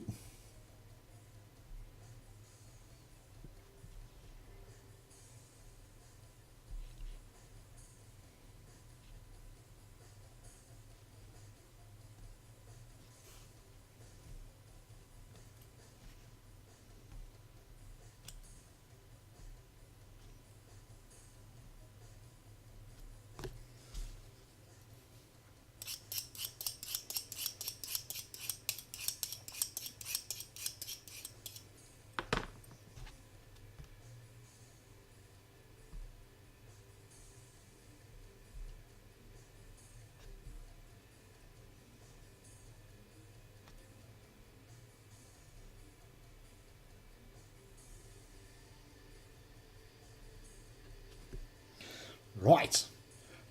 Right.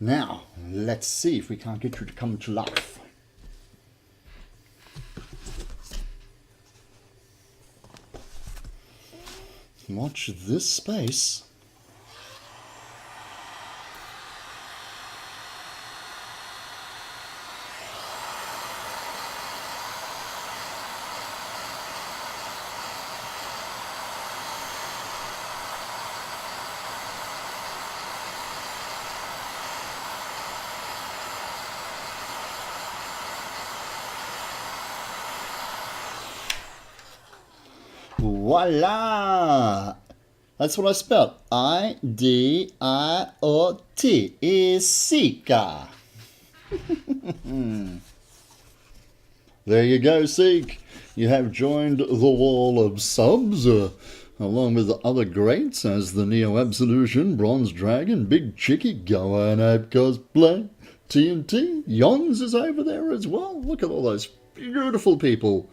Now, let's see if we can't get you to come to life. Watch this space. Voila! That's what I spelled. I-D-I-O-T. Isika. There you go, Seek. You have joined the wall of subs, along with the other greats as the Neo Absolution, Bronze Dragon, Big Chicky, Go and Ape Cosplay, TNT, Yons is over there as well. Look at all those beautiful people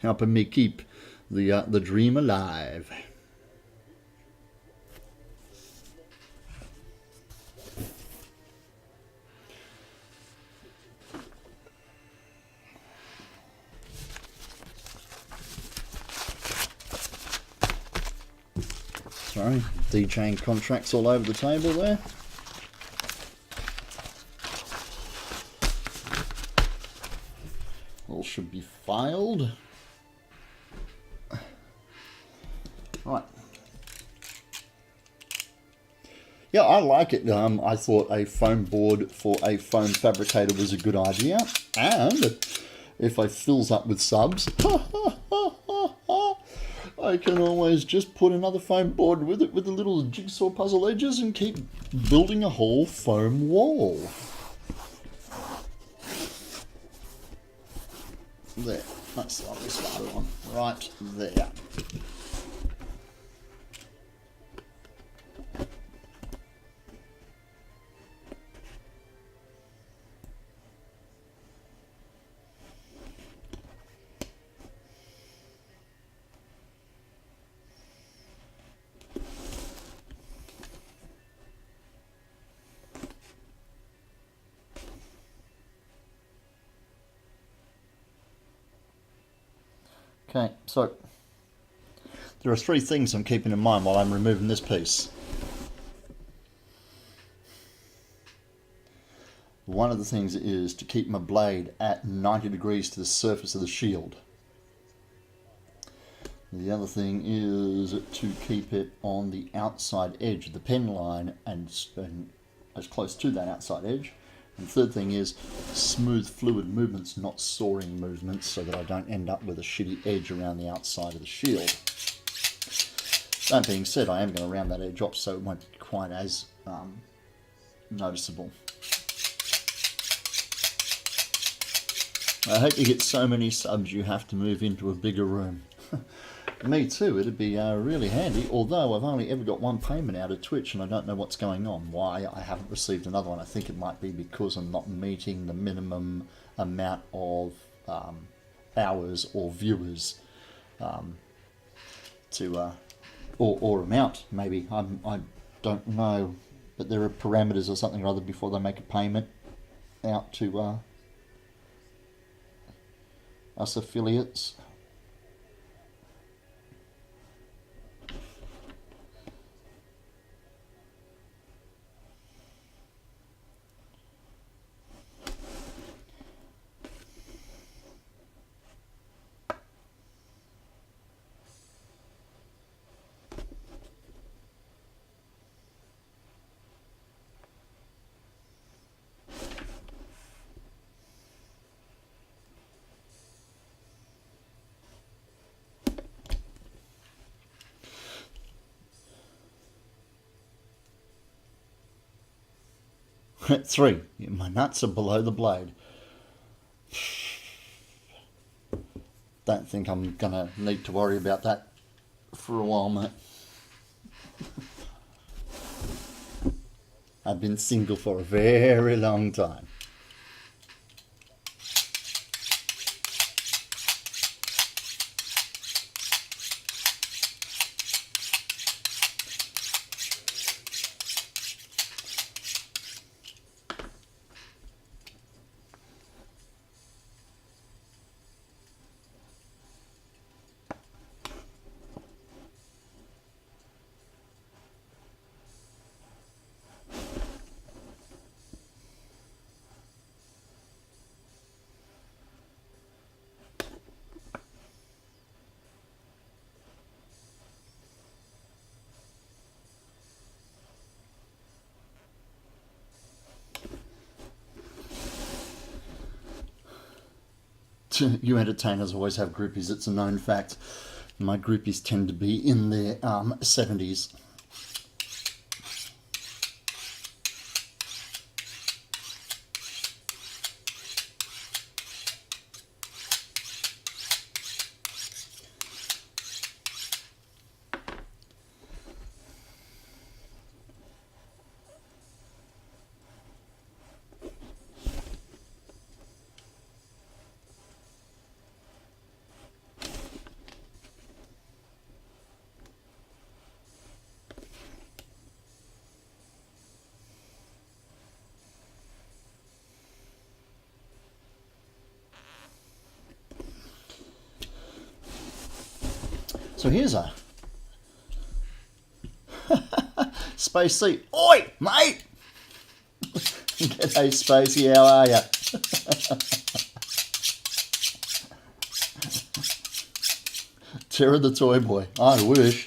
helping me keep the dream alive. Sorry, D-chain contracts all over the table there. All should be filed. Right. Yeah, I like it. I thought a foam board for a foam fabricator was a good idea. And if I fills up with subs, I can always just put another foam board with it with the little jigsaw puzzle edges and keep building a whole foam wall. There. That's the one we started on. Right there. Okay, so there are three things I'm keeping in mind while I'm removing this piece. One of the things is to keep my blade at 90 degrees to the surface of the shield. The other thing is to keep it on the outside edge of the pen line and as close to that outside edge. And the third thing is smooth fluid movements, not soaring movements, so that I don't end up with a shitty edge around the outside of the shield. That being said, I am going to round that edge up so it won't be quite as noticeable. I hope you get so many subs you have to move into a bigger room. Me too, it'd be really handy, although I've only ever got one payment out of Twitch and I don't know what's going on. Why I haven't received another one. I think it might be because I'm not meeting the minimum amount of hours or viewers or amount, maybe. I don't know, but there are parameters or something or other before they make a payment out to us affiliates. Three, my nuts are below the blade. Don't think I'm gonna need to worry about that for a while, mate. I've been single for a very long time. You entertainers always have groupies, it's a known fact. My groupies tend to be in their 70s. So here's a Space Sea. Oi, mate! G'day, Spacey, how are ya? Terror the Toy Boy. I wish.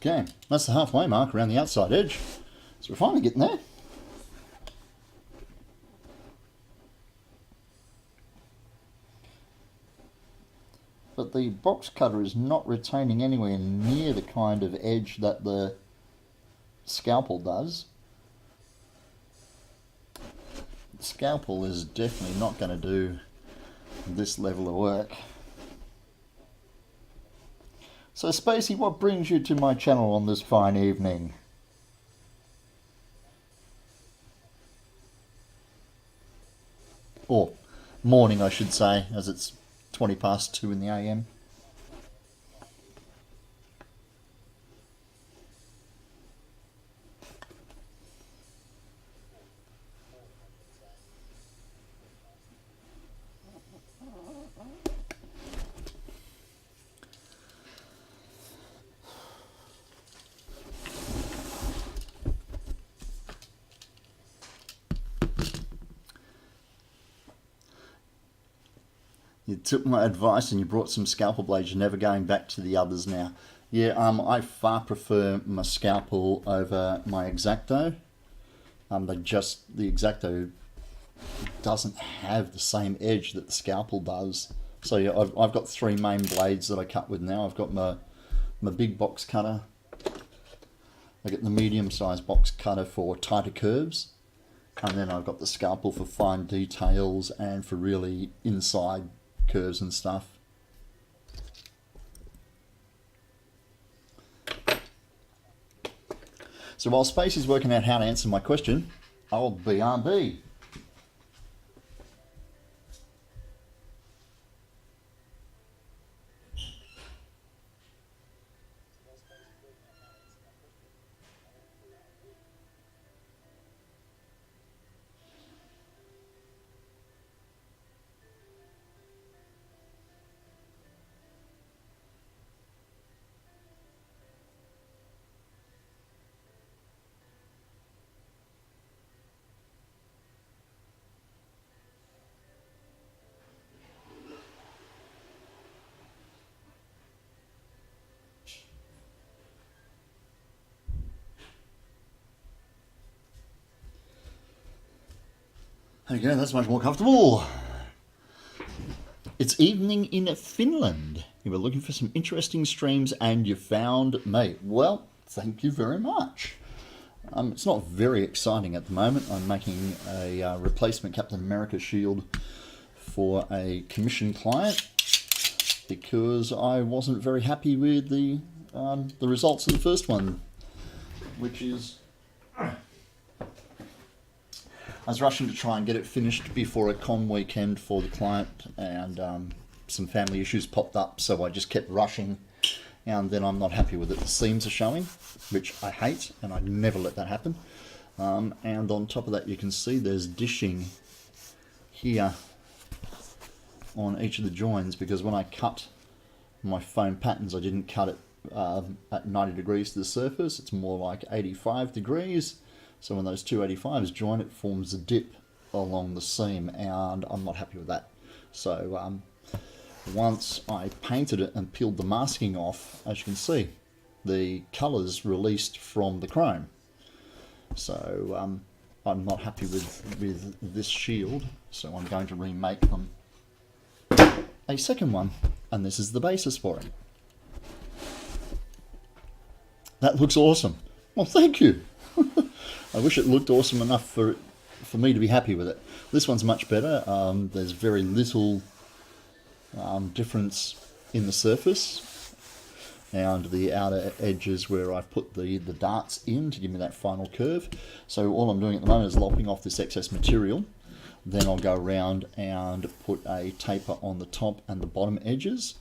Okay, that's the halfway mark around the outside edge. So we're finally getting there. But the box cutter is not retaining anywhere near the kind of edge that the scalpel does. The scalpel is definitely not going to do this level of work. So Spacey, what brings you to my channel on this fine evening? Or morning, I should say, as it's 20 past 2 in the AM. You took my advice and you brought some scalpel blades. You're never going back to the others now. Yeah, I far prefer my scalpel over my X-Acto. The X-Acto doesn't have the same edge that the scalpel does. So yeah, I've got three main blades that I cut with now. I've got my big box cutter. I get the medium-sized box cutter for tighter curves. And then I've got the scalpel for fine details and for really inside curves and stuff. So while Spacey's working out how to answer my question, I'll BRB. There you go, that's much more comfortable. It's evening in Finland. You were looking for some interesting streams and you found me. Well, thank you very much. It's not very exciting at the moment. I'm making a replacement Captain America shield for a commission client because I wasn't very happy with the results of the first one, which is... I was rushing to try and get it finished before a con weekend for the client, and some family issues popped up, so I just kept rushing, and then I'm not happy with it. The seams are showing, which I hate, and I'd never let that happen. And on top of that, you can see there's dishing here on each of the joins, because when I cut my foam patterns, I didn't cut it at 90 degrees to the surface. It's more like 85 degrees. So when those two 85s join, it forms a dip along the seam, and I'm not happy with that. So once I painted it and peeled the masking off, as you can see, the colours released from the chrome. So I'm not happy with this shield, so I'm going to remake them a second one, and this is the basis for it. That looks awesome. Well, thank you. I wish it looked awesome enough for me to be happy with it. This one's much better. There's very little difference in the surface, and the outer edges where I've put the darts in to give me that final curve. So all I'm doing at the moment is lopping off this excess material. Then I'll go around and put a taper on the top and the bottom edges,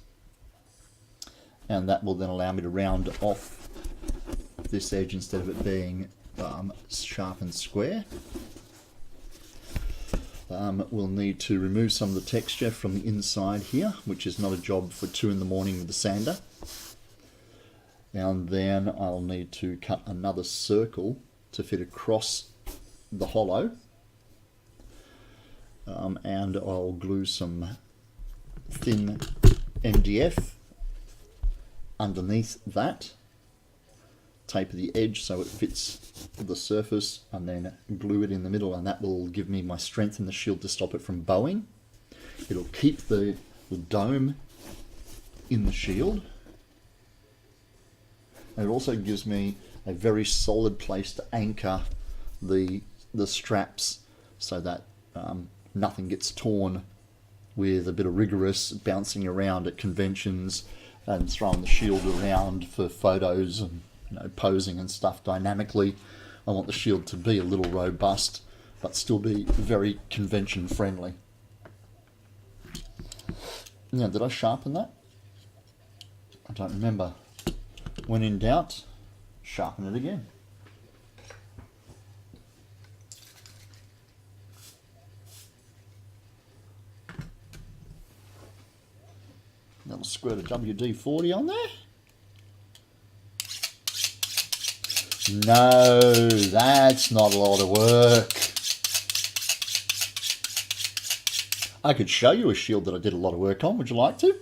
and that will then allow me to round off this edge instead of it being sharp and square. We'll need to remove some of the texture from the inside here, which is not a job for 2 in the morning with the sander. And then I'll need to cut another circle to fit across the hollow. And I'll glue some thin MDF underneath that. Taper the edge so it fits the surface, and then glue it in the middle, and that will give me my strength in the shield to stop it from bowing. It'll keep the dome in the shield, and it also gives me a very solid place to anchor the straps so that nothing gets torn with a bit of rigorous bouncing around at conventions and throwing the shield around for photos and posing and stuff dynamically. I want the shield to be a little robust, but still be very convention friendly. Now, did I sharpen that? I don't remember. When in doubt, sharpen it again. Little squirt of WD-40 on there. No, that's not a lot of work. I could show you a shield that I did a lot of work on. Would you like to?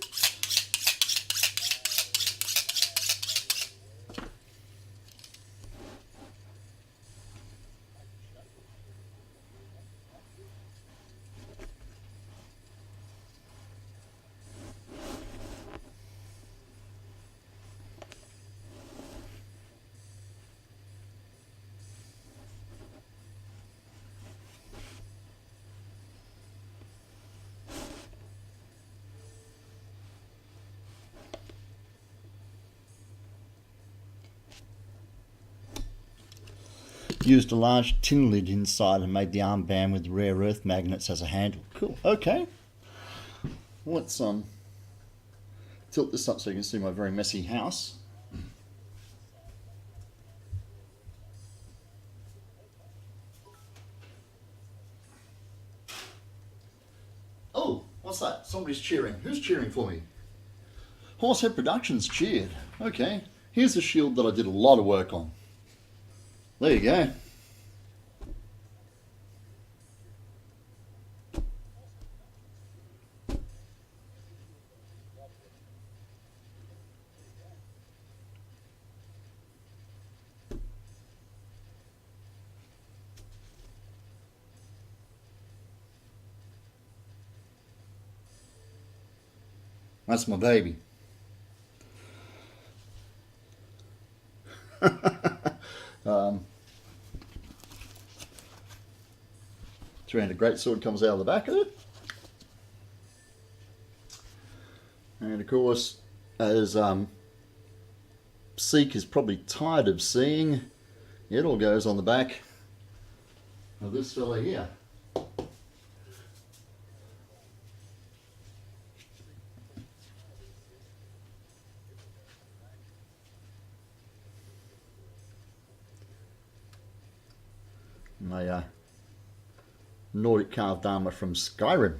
Used a large tin lid inside and made the armband with rare earth magnets as a handle. Cool. Okay. Let's tilt this up so you can see my very messy house. Oh, what's that? Somebody's cheering. Who's cheering for me? Horsehead Productions cheered. Okay. Here's a shield that I did a lot of work on. There you go. That's my baby. Three-handed greatsword comes out of the back of it. And of course, as Seek is probably tired of seeing, it all goes on the back of this fella here. My Nordic carved armour from Skyrim.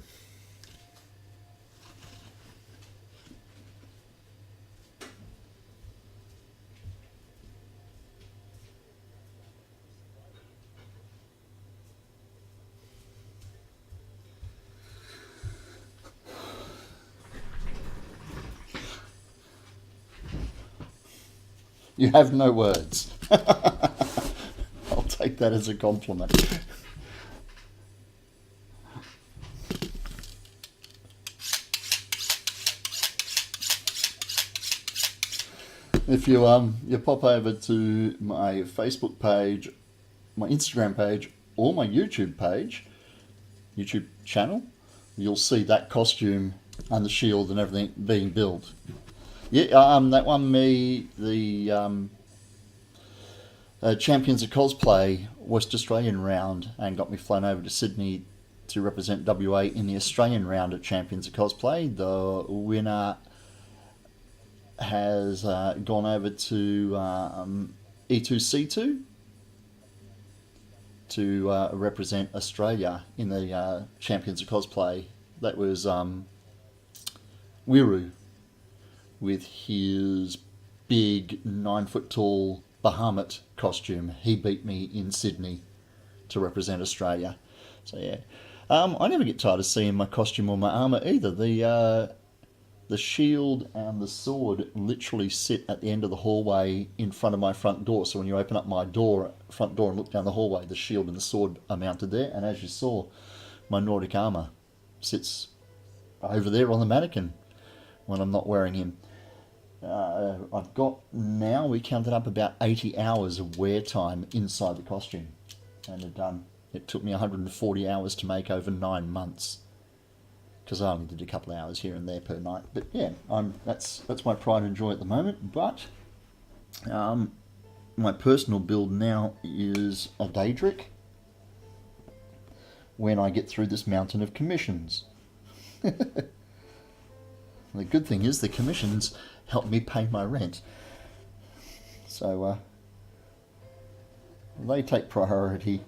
You have no words. I'll take that as a compliment. If you you pop over to my Facebook page, my Instagram page, or my YouTube page, YouTube channel, you'll see that costume and the shield and everything being built. Yeah, that won me the Champions of Cosplay West Australian round and got me flown over to Sydney to represent WA in the Australian round at Champions of Cosplay. The winner has gone over to E2C2 to represent Australia in the Champions of Cosplay. That was Wiru with his big 9-foot tall Bahamut costume. He beat me in Sydney to represent Australia. So yeah, I never get tired of seeing my costume or my armour either. The shield and the sword literally sit at the end of the hallway in front of my front door. So when you open up my front door and look down the hallway, the shield and the sword are mounted there. And as you saw, my Nordic armour sits over there on the mannequin when I'm not wearing him. I've got now, we counted up about 80 hours of wear time inside the costume. And it took me 140 hours to make over 9 months. because I only did a couple of hours here and there per night. But yeah, that's my pride and joy at the moment. But my personal build now is a Daedric when I get through this mountain of commissions. The good thing is the commissions help me pay my rent. So they take priority.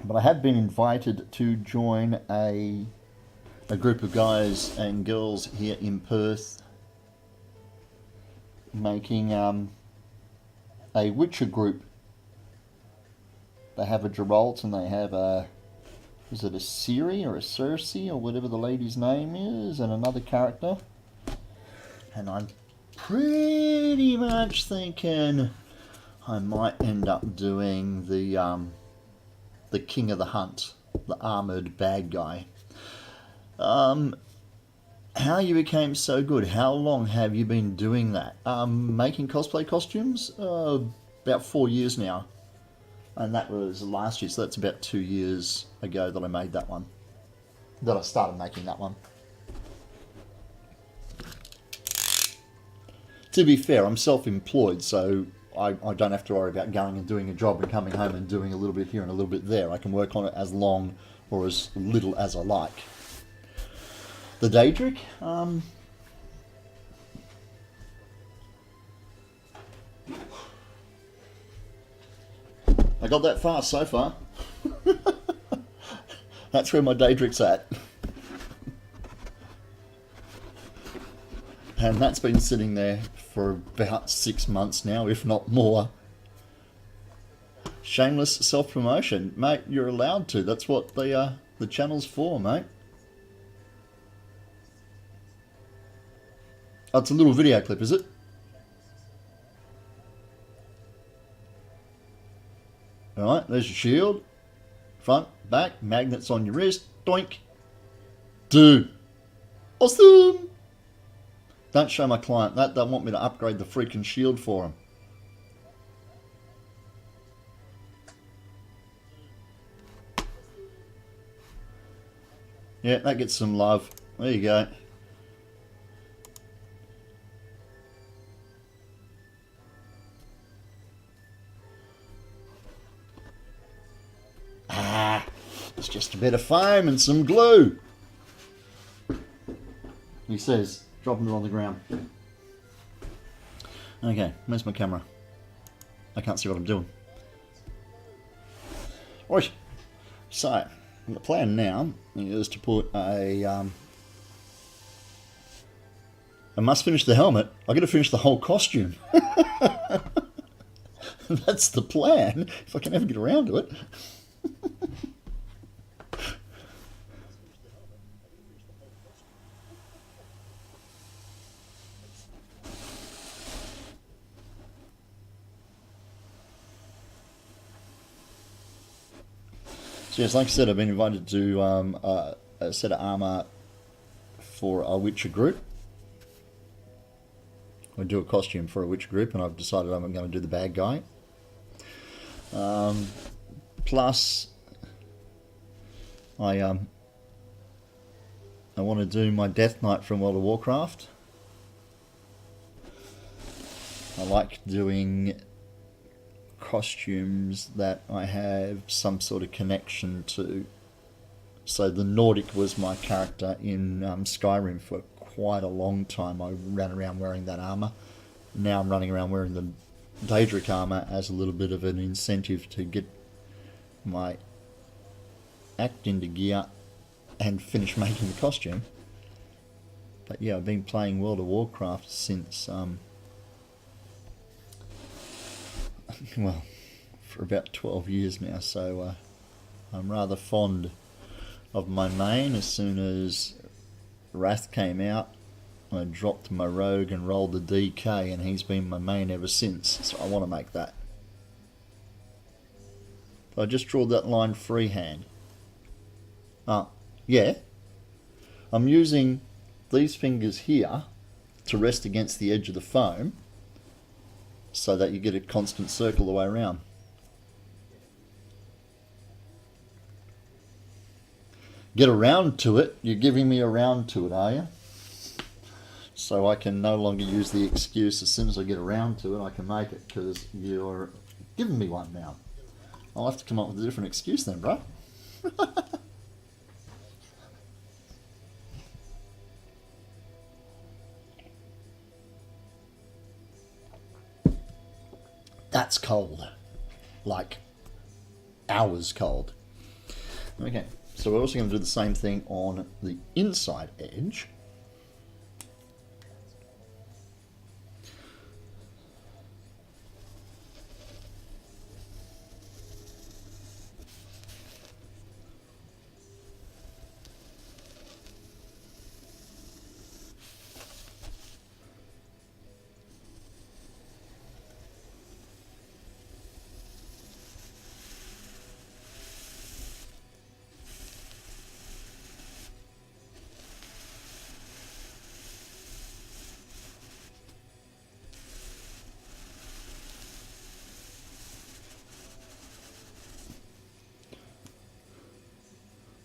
But I have been invited to join a group of guys and girls here in Perth making a Witcher group. They have a Geralt and they have a, is it a Ciri or a Cersei or whatever the lady's name is, and another character. And I'm pretty much thinking I might end up doing the King of the Hunt, the armoured bad guy. How you became so good? How long have you been doing that? Making cosplay costumes? About 4 years now. And that was last year, so that's about 2 years ago that I made that one. That I started making that one. To be fair, I'm self-employed, so I don't have to worry about going and doing a job and coming home and doing a little bit here and a little bit there. I can work on it as long or as little as I like. The Daedric, I got that far so far. That's where my Daedric's at. And that's been sitting there for about 6 months now, if not more. Shameless self-promotion. Mate, you're allowed to. That's what the channel's for, mate. Oh, it's a little video clip, is it? Alright, there's your shield. Front, back, magnets on your wrist. Doink. Dude. Awesome! Don't show my client that. They want me to upgrade the freaking shield for him. Yeah, that gets some love. There you go. It's just a bit of foam and some glue. He says, dropping it on the ground. Okay, where's my camera? I can't see what I'm doing. Right. So, the plan now is to put a... I must finish the helmet. I've got to finish the whole costume. That's the plan, if I can ever get around to it. So yes, like I said, I've been invited to a set of armour for a Witcher group. I do a costume for a Witcher group, and I've decided I'm going to do the bad guy. Plus, I want to do my Death Knight from World of Warcraft. I like doing costumes that I have some sort of connection to. So the Nordic was my character in Skyrim for quite a long time. I ran around wearing that armour. Now I'm running around wearing the Daedric armour as a little bit of an incentive to get my act into gear and finish making the costume. But yeah, I've been playing World of Warcraft since well, for about 12 years now, so I'm rather fond of my main. As soon as Wrath came out, I dropped my rogue and rolled the DK, and he's been my main ever since, so I want to make that. I just draw that line freehand. Yeah, I'm using these fingers here to rest against the edge of the foam, so that you get a constant circle the way around. get around to it. You're giving me around to it, are you? So I can no longer use the excuse as soon as I get around to it, I can make it, because you're giving me one now. I'll have to come up with a different excuse then, bro. That's cold. Like, hours cold. Okay, so we're also going to do the same thing on the inside edge.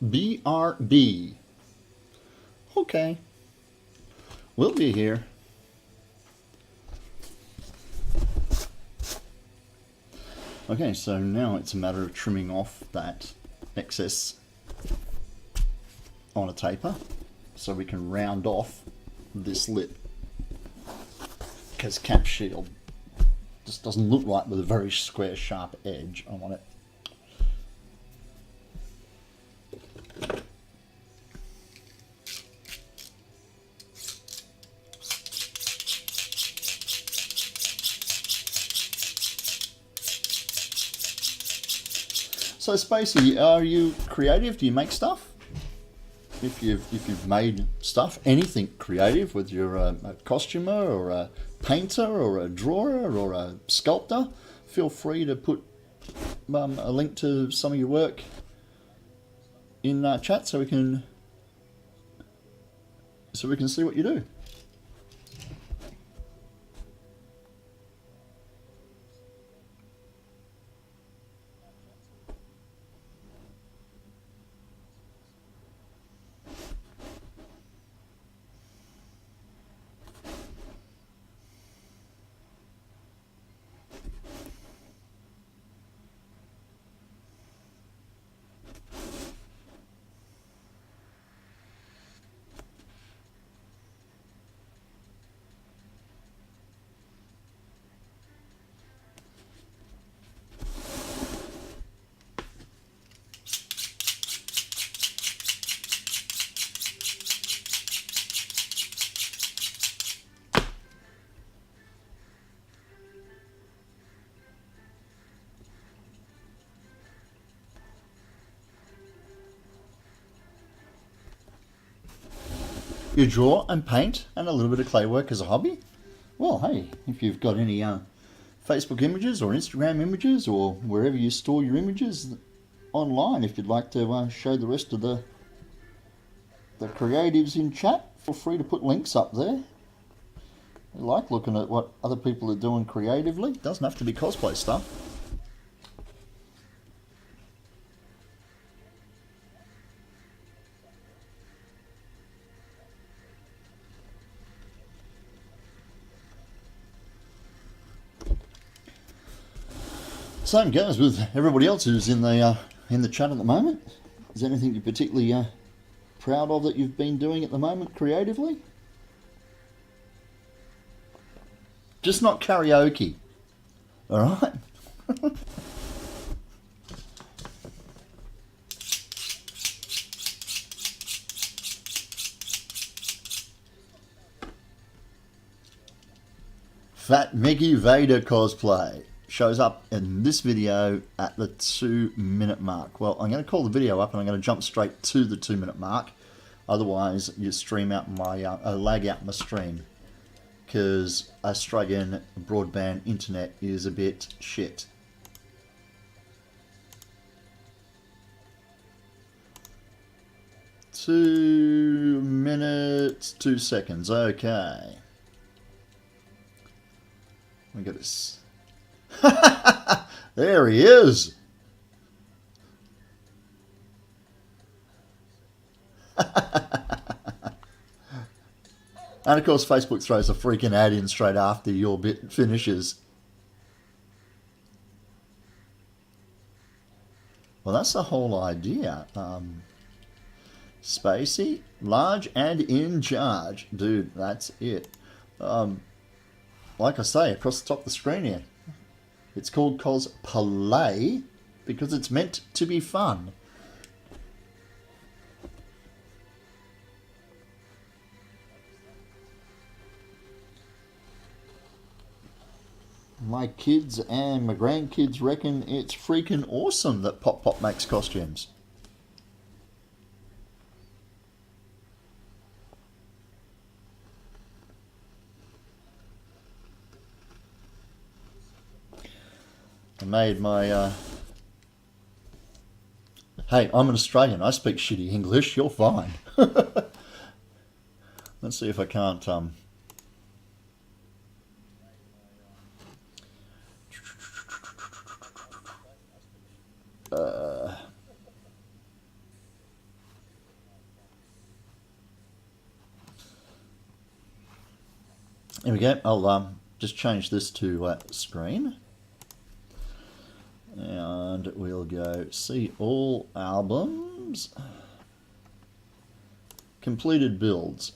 BRB. Okay. We'll be here. Okay, so now it's a matter of trimming off that excess on a taper so we can round off this lip, because Cap Shield just doesn't look right with a very square sharp edge. I want it. So Spacey, are you creative? Do you make stuff? If you've made stuff, anything creative, whether you're a costumer or a painter or a drawer or a sculptor, feel free to put a link to some of your work in chat so we can see what you do. You draw and paint and a little bit of clay work as a hobby? Well, hey, if you've got any Facebook images or Instagram images or wherever you store your images online, if you'd like to show the rest of the creatives in chat, feel free to put links up there. I like looking at what other people are doing creatively. It doesn't have to be cosplay stuff. Same goes with everybody else who's in the chat at the moment. Is there anything you're particularly proud of that you've been doing at the moment creatively? Just not karaoke. All right. Fat Mickey Vader cosplay shows up in this video at the 2-minute mark. Well, I'm going to call the video up and I'm going to jump straight to the 2-minute mark. Otherwise, you stream out my lag out my stream, because Australian broadband internet is a bit shit. Two minutes, 2 seconds. Okay. We got this. There he is. And of course, Facebook throws a freaking ad in straight after your bit finishes. Well, that's the whole idea. Spacey, large and in charge. Dude, that's it. Like I say, across the top of the screen here, it's called Cosplay because it's meant to be fun. My kids and my grandkids reckon it's freaking awesome that Pop Pop makes costumes. I made my... Hey, I'm an Australian. I speak shitty English. You're fine. Let's see if I can't... There we go. I'll just change this to screen. And we'll go see all albums. Completed builds.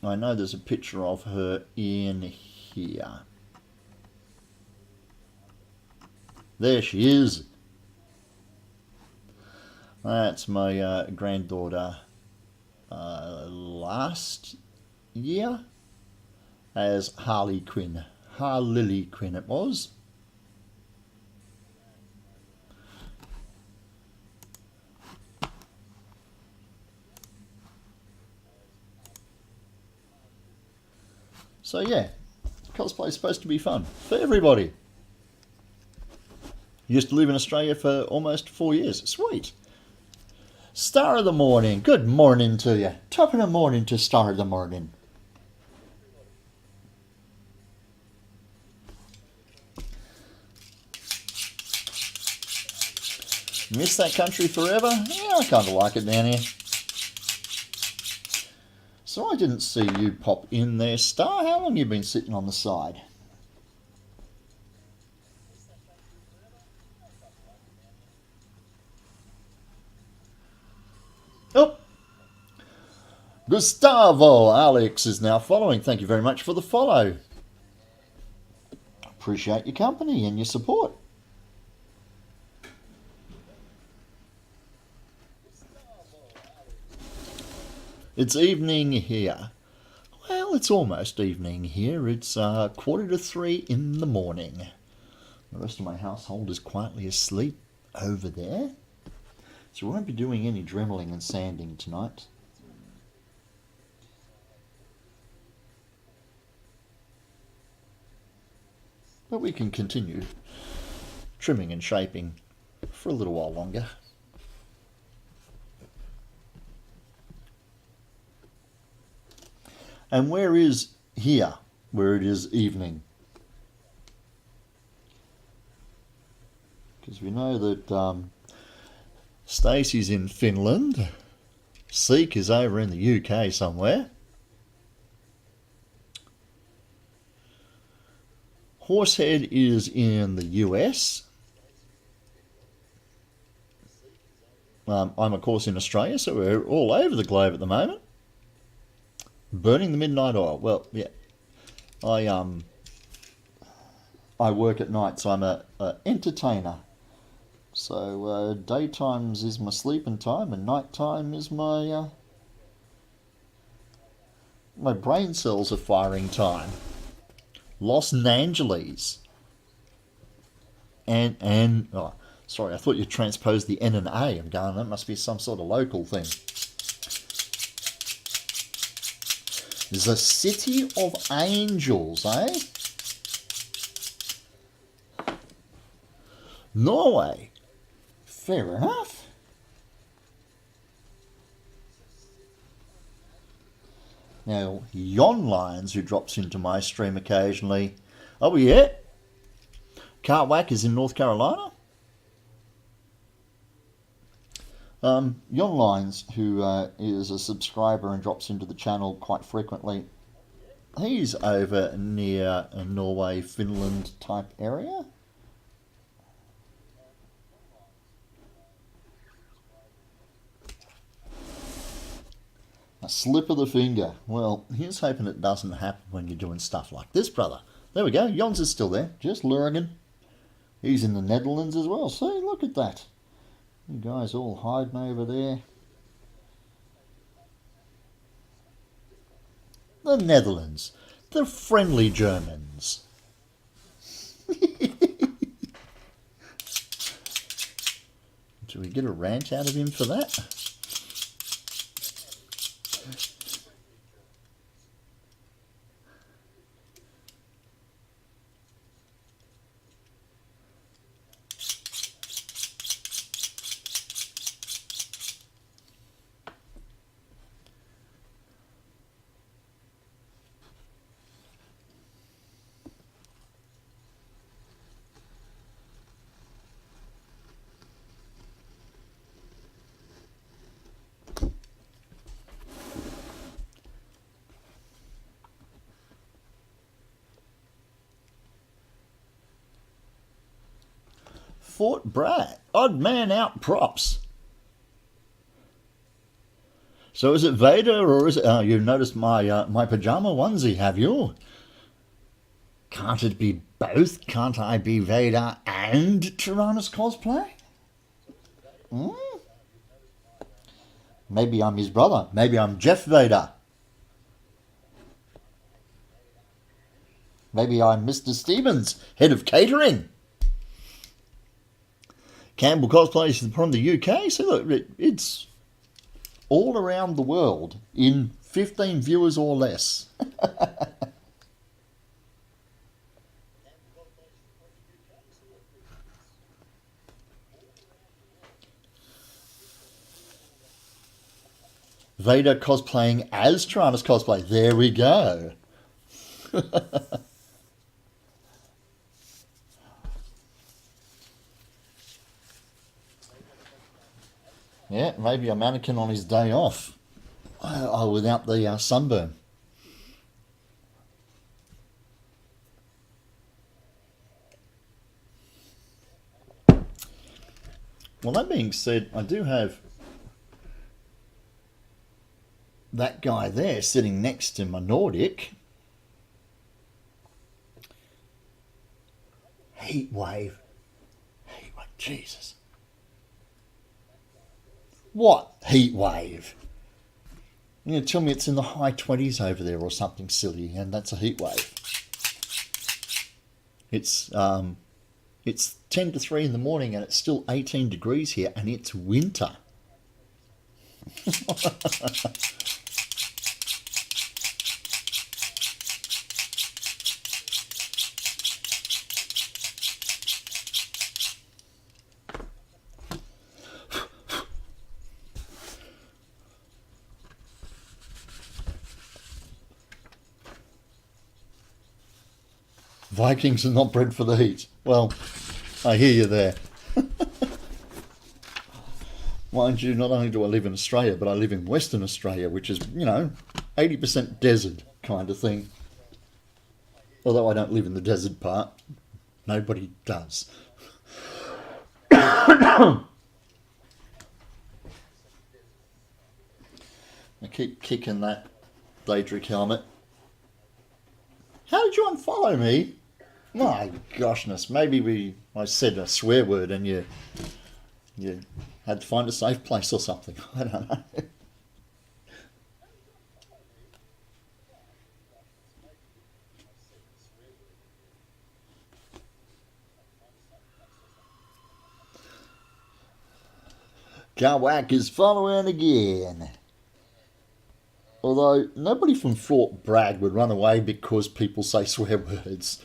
I know there's a picture of her in here. There she is. That's my granddaughter last year as Harley Quinn. Harley Quinn it was. So yeah, cosplay is supposed to be fun for everybody. Used to live in Australia for almost 4 years. Sweet. Star of the morning. Good morning to you. Top of the morning to Star of the morning. Miss that country forever? Yeah, I kind of like it down here. So I didn't see you pop in there, Star. How long have you been sitting on the side? Oh! Gustavo Alex is now following. Thank you very much for the follow. Appreciate your company and your support. It's evening here. Well, it's almost evening here. It's 2:45 in the morning. The rest of my household is quietly asleep over there. So we won't be doing any dremeling and sanding tonight. But we can continue trimming and shaping for a little while longer. And where is here, where it is evening? Because we know that Stacey's in Finland, Seek is over in the UK somewhere, Horsehead is in the US, I'm of course in Australia, so we're all over the globe at the moment. Burning the midnight oil. Well, yeah, I work at night, so I'm a entertainer. So daytimes is my sleeping time, and nighttime is my my brain cells are firing time. Los Angeles. And oh, sorry, I thought you transposed the N and A. I'm going, that must be some sort of local thing. The City of Angels, eh? Norway. Fair enough. Now, Yon Lions, who drops into my stream occasionally. Oh, yeah? Cartwhack is in North Carolina. Yon Lines, who is a subscriber and drops into the channel quite frequently, he's over near a Norway, Finland type area. A slip of the finger. Well, here's hoping it doesn't happen when you're doing stuff like this, brother. There we go. Jons is still there, just lurking. He's in the Netherlands as well. See, look at that. You guys all hiding over there. The Netherlands. The friendly Germans. Do we get a rant out of him for that? Fort Bragg. Odd man out props. So is it Vader or is it... Oh, you noticed my my pajama onesie, have you? Can't it be both? Can't I be Vader and Tyrannus Cosplay? Hmm? Maybe I'm his brother. Maybe I'm Jeff Vader. Maybe I'm Mr. Stevens, head of catering. Campbell Cosplay is from the UK. So look, it's all around the world in 15 viewers or less. Vader cosplaying as Tyrannus Cosplay. There we go. Yeah, maybe a mannequin on his day off. Oh, without the sunburn. Well, that being said, I do have that guy there sitting next to my Nordic. Heat wave. Heat wave. Jesus. What heat wave? You're going to tell me it's in the high 20s over there or something silly, and that's a heat wave. It's 10 to 3 in the morning and it's still 18 degrees here and it's winter. Vikings are not bred for the heat. Well, I hear you there. Mind you, not only do I live in Australia, but I live in Western Australia, which is, 80% desert kind of thing. Although I don't live in the desert part. Nobody does. I keep kicking that Daedric helmet. How did you unfollow me? My goshness, maybe I said a swear word and you had to find a safe place or something. I don't know. Garwack is following again. Although nobody from Fort Bragg would run away because people say swear words.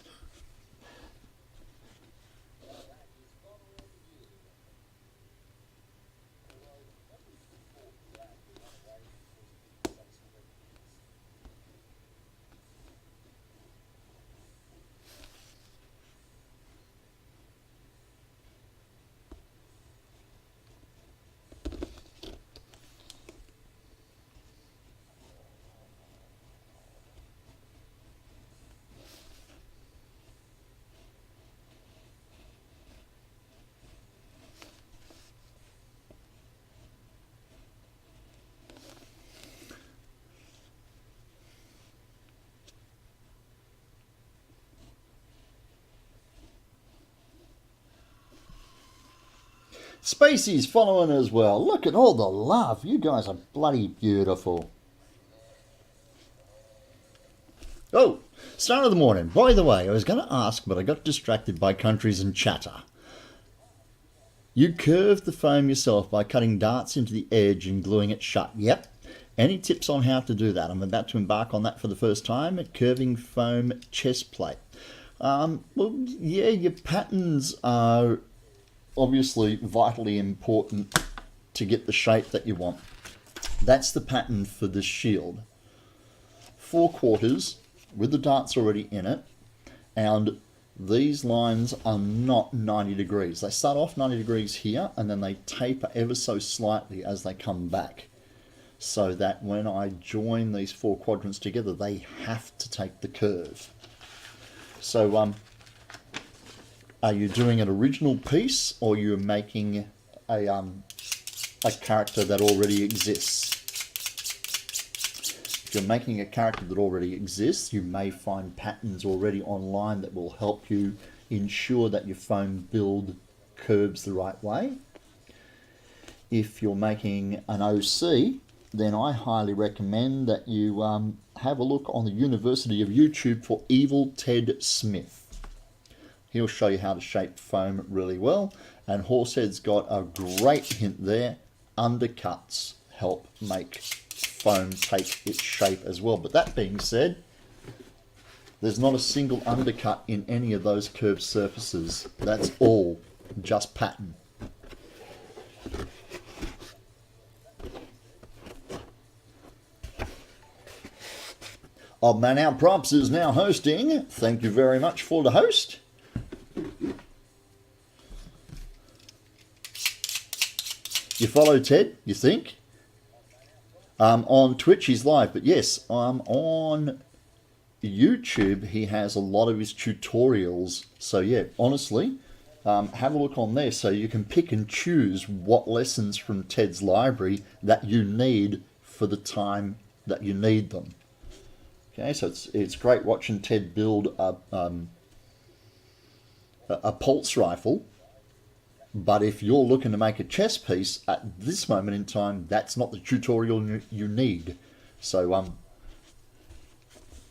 Spacey's following as well. Look at all the love. You guys are bloody beautiful. Oh, start of the morning. By the way, I was going to ask, but I got distracted by countries and chatter. You curve the foam yourself by cutting darts into the edge and gluing it shut. Yep. Any tips on how to do that? I'm about to embark on that for the first time. A curving foam chest plate. Well, yeah, your patterns are obviously vitally important to get the shape that you want. That's the pattern for this shield. 4/4 with the darts already in it, and these lines are not 90 degrees. They start off 90 degrees here, and then they taper ever so slightly as they come back, so that when I join these 4 quadrants together, they have to take the curve. So are you doing an original piece, or you're making a character that already exists? If you're making a character that already exists, you may find patterns already online that will help you ensure that your foam build curves the right way. If you're making an OC, then I highly recommend that you have a look on the University of YouTube for Evil Ted Smith. He'll show you how to shape foam really well, and Horsehead's got a great hint there. Undercuts help make foam take its shape as well. But that being said, there's not a single undercut in any of those curved surfaces. That's all just pattern. Odd Man Out Props is now hosting. Thank you very much for the host. You follow Ted, you think? On Twitch he's live, but yes, on YouTube he has a lot of his tutorials. So yeah, honestly, have a look on there so you can pick and choose what lessons from Ted's library that you need for the time that you need them. Okay, so it's great watching Ted build a pulse rifle. But if you're looking to make a chess piece at this moment in time, that's not the tutorial you need. So,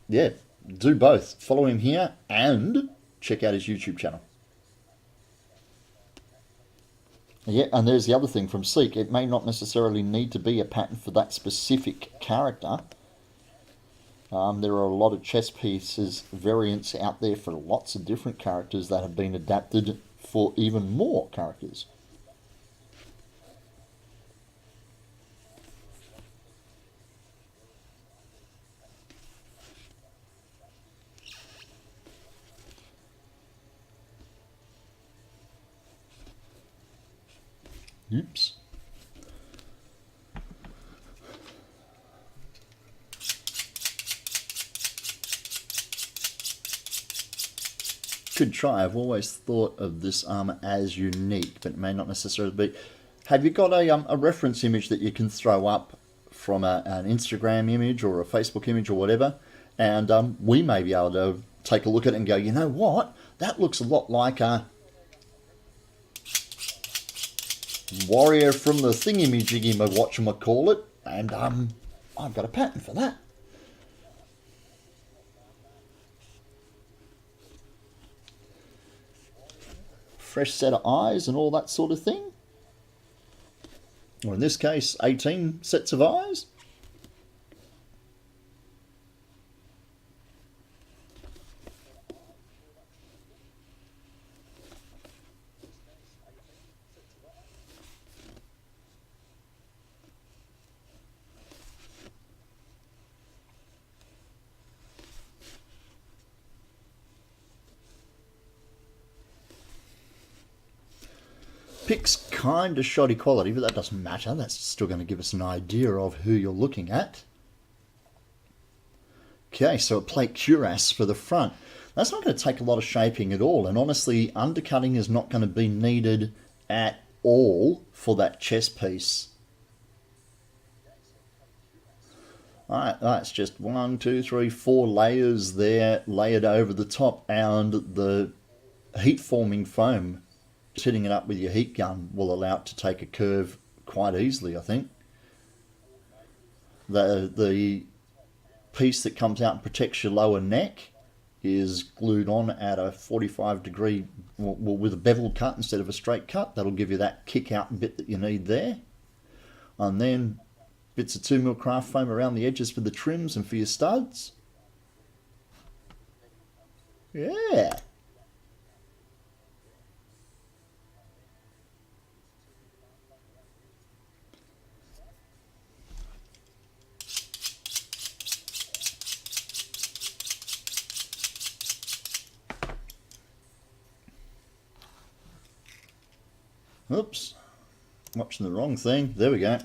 yeah, do both. Follow him here and check out his YouTube channel. Yeah, and there's the other thing from Seek. It may not necessarily need to be a pattern for that specific character. There are a lot of chess pieces variants out there for lots of different characters that have been adapted for even more characters. Oops. Good try. I've always thought of this armor as unique, but it may not necessarily be. Have you got a reference image that you can throw up from an Instagram image or a Facebook image or whatever, and we may be able to take a look at it and go, you know what, that looks a lot like a warrior from the thingy-majiggy, whatchamacallit, and I've got a pattern for that. Fresh set of eyes and all that sort of thing. Or in this case, 18 sets of eyes. Pic's kind of shoddy quality, but that doesn't matter. That's still going to give us an idea of who you're looking at. Okay, so a plate cuirass for the front. That's not going to take a lot of shaping at all, and honestly, undercutting is not going to be needed at all for that chest piece. Alright, that's just 1, 2, 3, 4 layers there layered over the top, and the heat forming foam just hitting it up with your heat gun will allow it to take a curve quite easily, I think. The piece that comes out and protects your lower neck is glued on at a 45-degree, well, with a bevel cut instead of a straight cut. That'll give you that kick out bit that you need there. And then bits of 2mm craft foam around the edges for the trims and for your studs. Yeah. Oops, watching the wrong thing. There we go.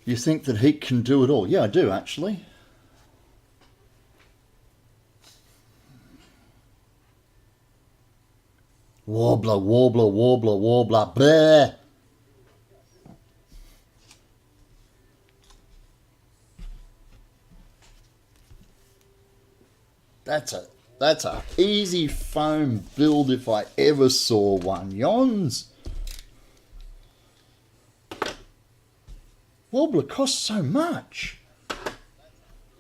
You think that heat can do it all? Yeah, I do actually. Warbler, warbler, warbler, warbler, bleh. That's a easy foam build if I ever saw one. Yons. Warbler costs so much.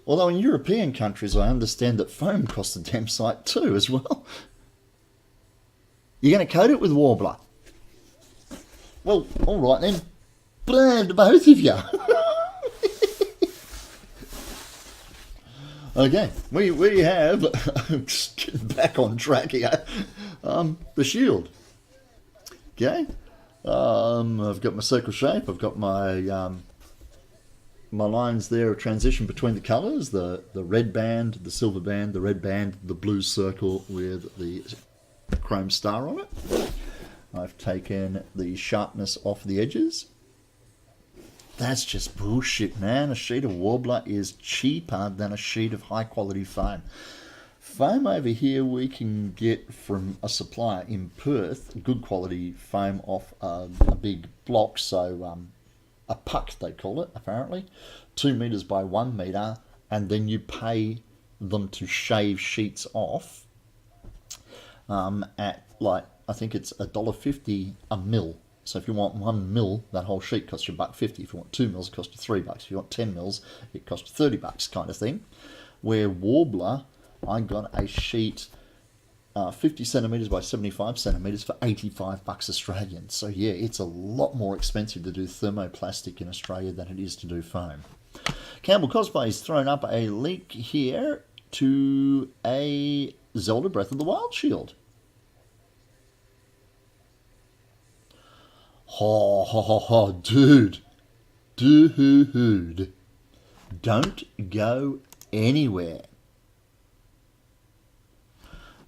Although in European countries I understand that foam costs a damn sight too as well. You're going to coat it with Warbler? Well, alright then. Blame to both of you. Okay, we have, just getting back on track here, the shield. Okay, I've got my circle shape, I've got my my lines there of transition between the colours, the red band, the silver band, the red band, the blue circle with the chrome star on it. I've taken the sharpness off the edges. That's just bullshit, man. A sheet of Warbler is cheaper than a sheet of high quality foam. Foam over here we can get from a supplier in Perth, good quality foam off a big block, so a puck they call it apparently, 2 meters by 1 meter, and then you pay them to shave sheets off at, like, I think it's $1.50 a mil. So if you want 1 mil, that whole sheet costs you $1.50. If you want 2 mils, it costs you $3. If you want 10 mils, it costs you $30 kind of thing. Where Warbler, I got a sheet 50 centimeters by 75 centimeters for $85 Australian. So yeah, it's a lot more expensive to do thermoplastic in Australia than it is to do foam. Campbell Cosplay has thrown up a link here to a Zelda Breath of the Wild shield. Ha, dude. Dude. Don't go anywhere.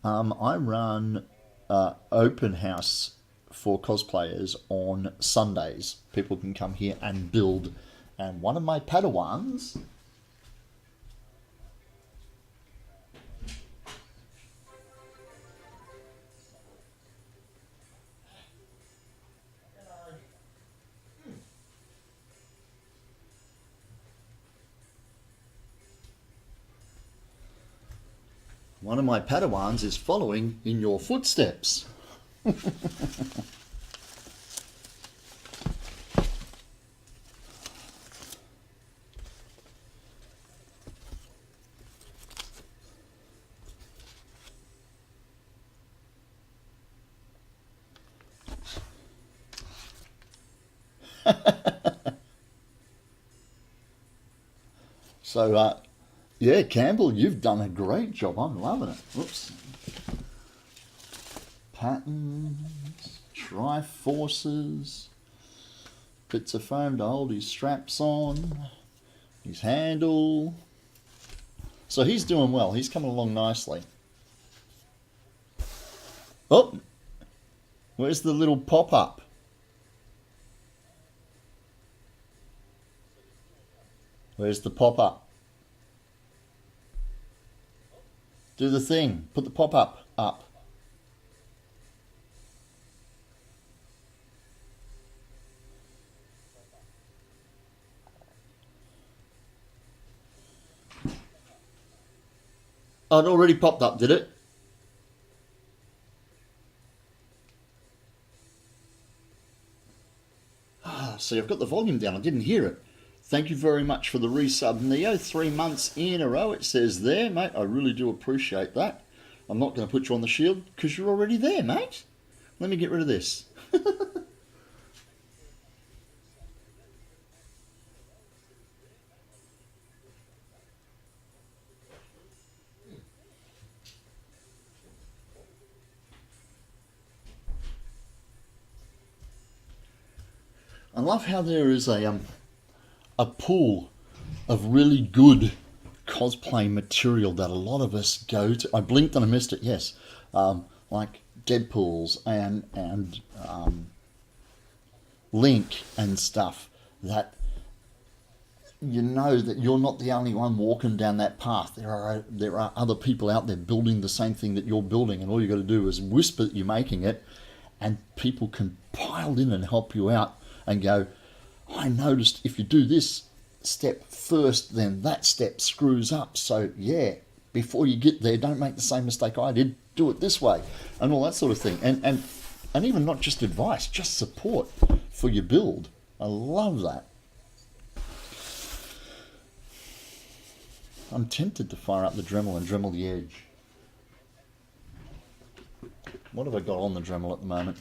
I run open house for cosplayers on Sundays. People can come here and build. And one of my Padawans... One of my Padawans is following in your footsteps. So, yeah, Campbell, you've done a great job. I'm loving it. Whoops. Patterns, Triforces, bits of foam to hold his straps on, his handle. So he's doing well. He's coming along nicely. Oh, where's the little pop-up? Where's the pop-up? Do the thing. Put the pop-up up. Oh, it already popped up, did it? See, I've got the volume down. I didn't hear it. Thank you very much for the resub, Neo. 3 months in a row, it says there, mate. I really do appreciate that. I'm not going to put you on the shield because you're already there, mate. Let me get rid of this. I love how there is a pool of really good cosplay material that a lot of us go to. I blinked and I missed it. Yes, like Deadpool's and Link and stuff. That you know that you're not the only one walking down that path. There are other people out there building the same thing that you're building, and all you got to do is whisper that you're making it, and people can pile in and help you out and go, I noticed if you do this step first, then that step screws up. So yeah, before you get there, don't make the same mistake I did. Do it this way, and all that sort of thing. And even not just advice, just support for your build. I love that. I'm tempted to fire up the Dremel and Dremel the edge. What have I got on the Dremel at the moment?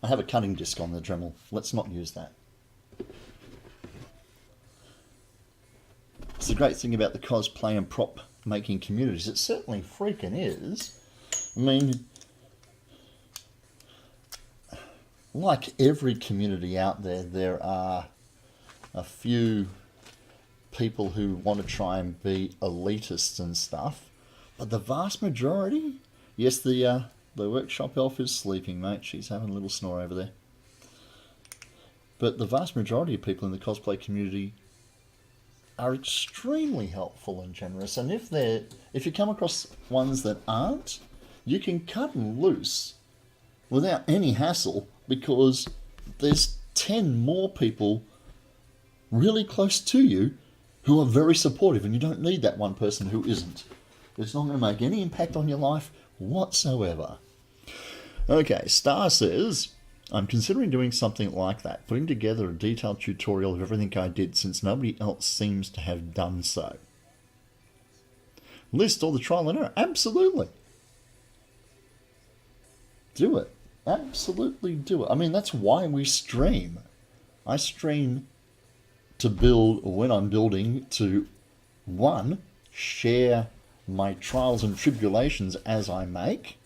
I have a cutting disc on the Dremel. Let's not use that. It's the great thing about the cosplay and prop making communities. It certainly freaking is. I mean, like every community out there, there are a few people who want to try and be elitists and stuff, but the vast majority, yes, the workshop elf is sleeping, mate. She's having a little snore over there. But the vast majority of people in the cosplay community are extremely helpful and generous. And if you come across ones that aren't, you can cut them loose without any hassle, because there's 10 more people really close to you who are very supportive, and you don't need that one person who isn't. It's not going to make any impact on your life whatsoever. Okay, Star says, I'm considering doing something like that, putting together a detailed tutorial of everything I did, since nobody else seems to have done so. List all the trial and error. Absolutely. Do it. Absolutely do it. I mean, that's why we stream. I stream to build, when I'm building, to, one, share my trials and tribulations as I make.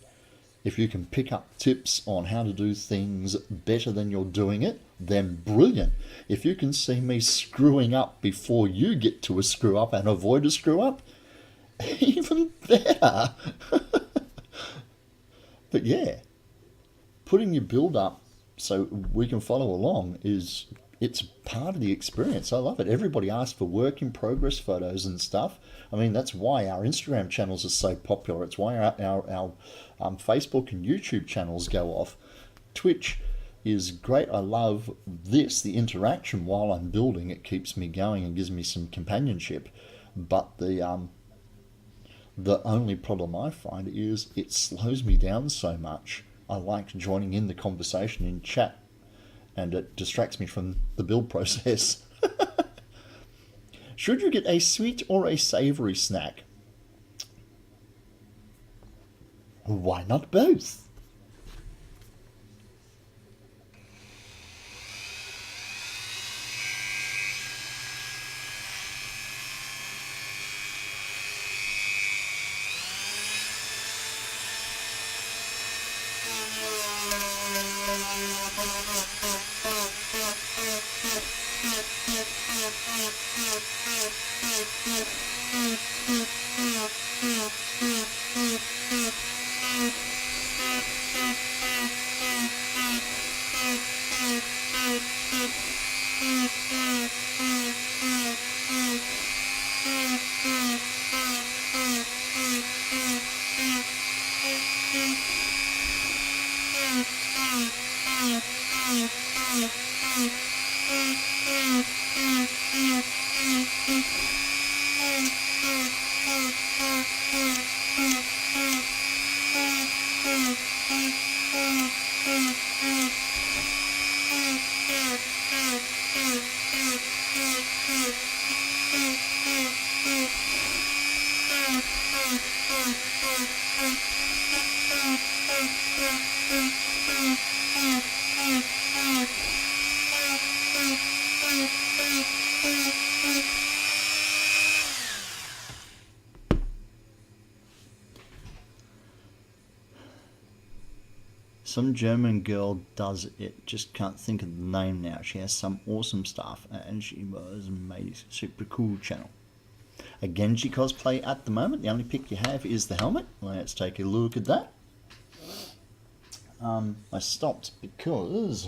If you can pick up tips on how to do things better than you're doing it, then brilliant. If you can see me screwing up before you get to a screw up and avoid a screw up, even better. But yeah, putting your build up so we can follow along it's part of the experience. I love it. Everybody asks for work in progress photos and stuff. I mean, that's why our Instagram channels are so popular. It's why our Facebook and YouTube channels go off. Twitch is great. I love the interaction while I'm building. It keeps me going and gives me some companionship. But the The only problem I find is it slows me down so much. I like joining in the conversation in chat, and it distracts me from the build process. Should you get a sweet or a savoury snack? Why not both? Some German girl does it, just can't think of the name now. She has some awesome stuff, and she was made a super cool channel. A Genji cosplay at the moment. The only pick you have is the helmet. Let's take a look at that. I stopped because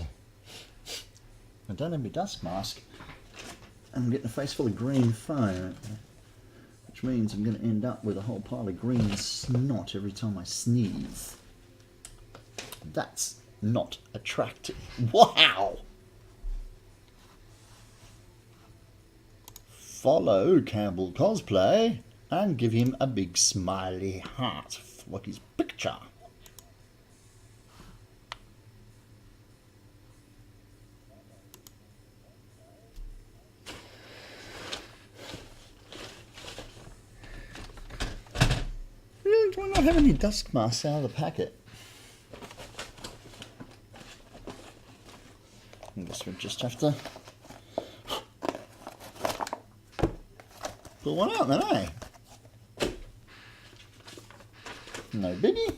I don't have my dust mask. I'm getting a face full of green foam, which means I'm going to end up with a whole pile of green snot every time I sneeze. That's not attractive. Wow! Follow Campbell Cosplay and give him a big smiley heart for his picture. Really, do I not have any dust masks out of the packet? I guess we'll just have to pull one out then, eh? No biggie.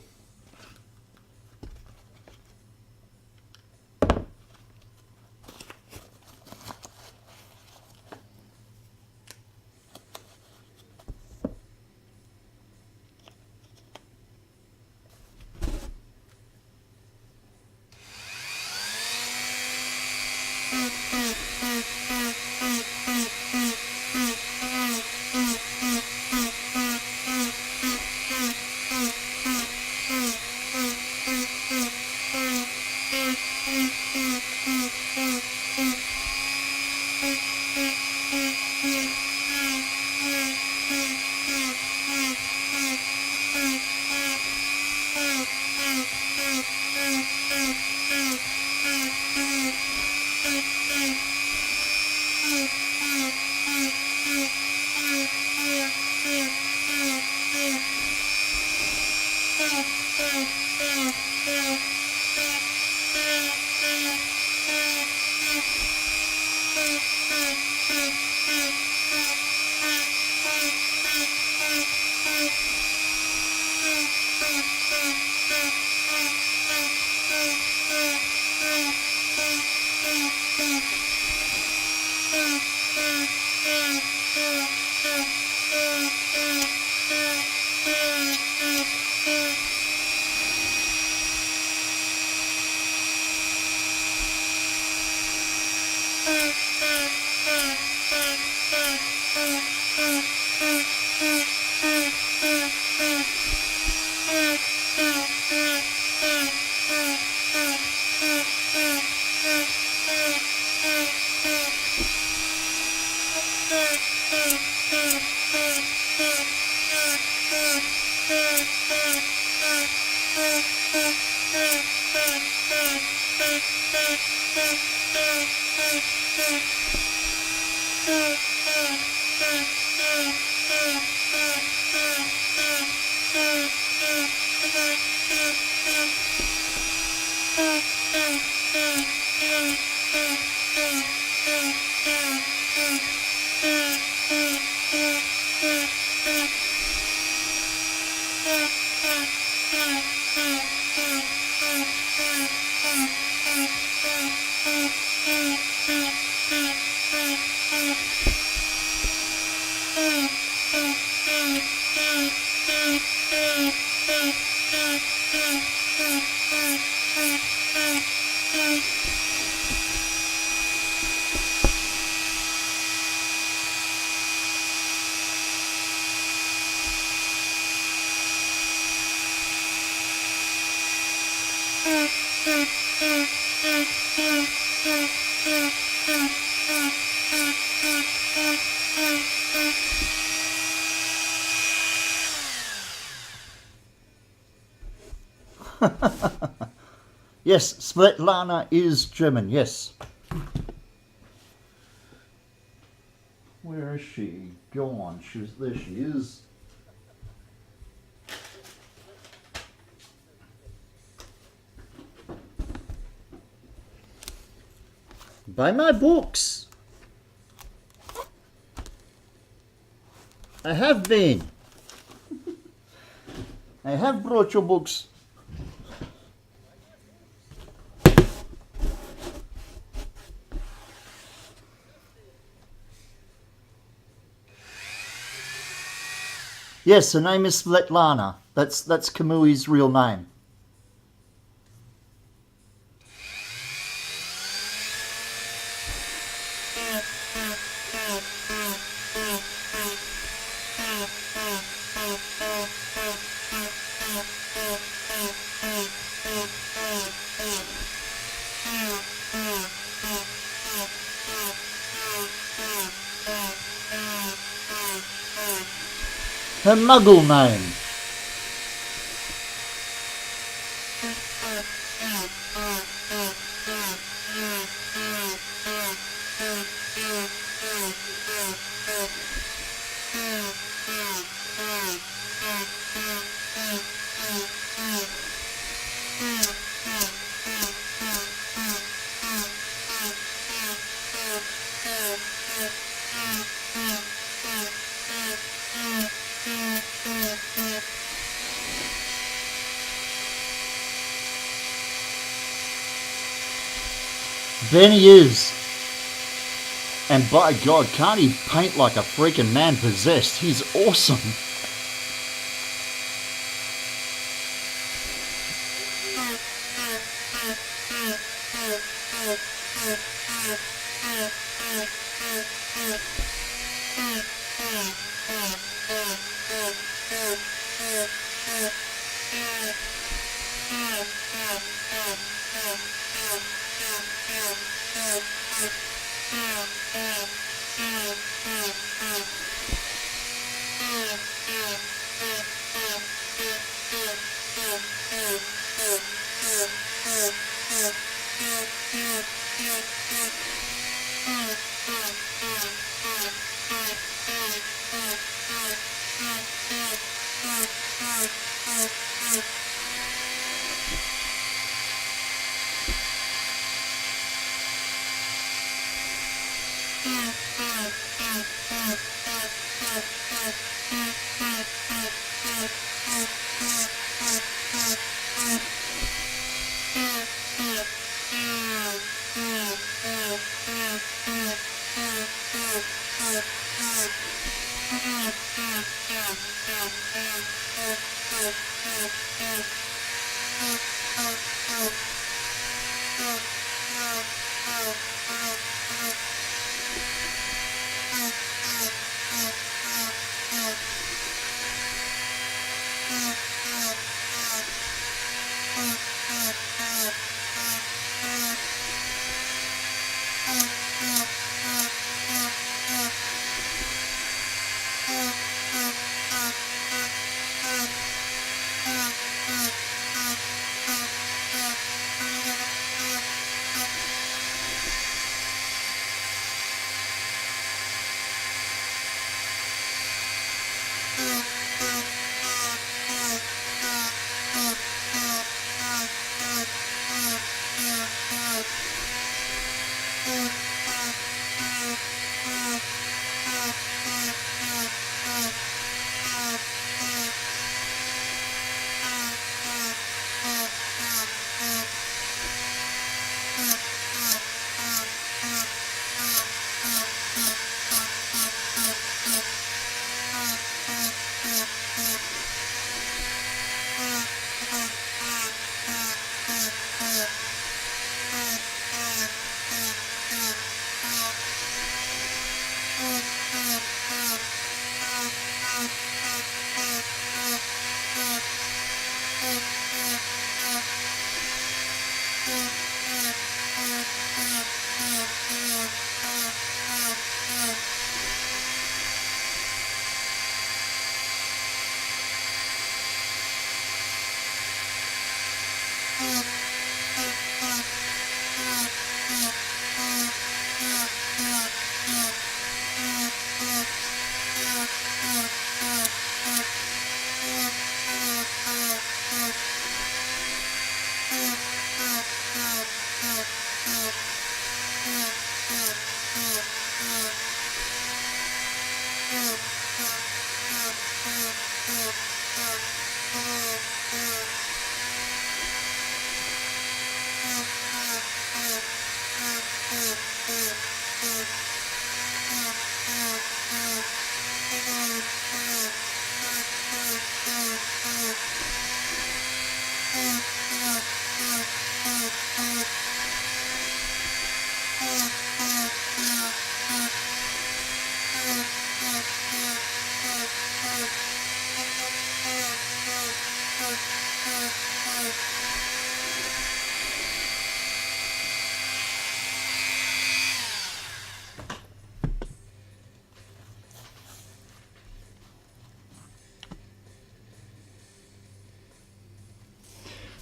Yes, Svetlana is German, yes. Where is she? Gone. There she is. Buy my books. I have been. I have brought your books. Yes, her name is Svetlana. That's Kamui's real name. Her muggle name. Benny is. And by God, can't he paint like a freaking man possessed? He's awesome.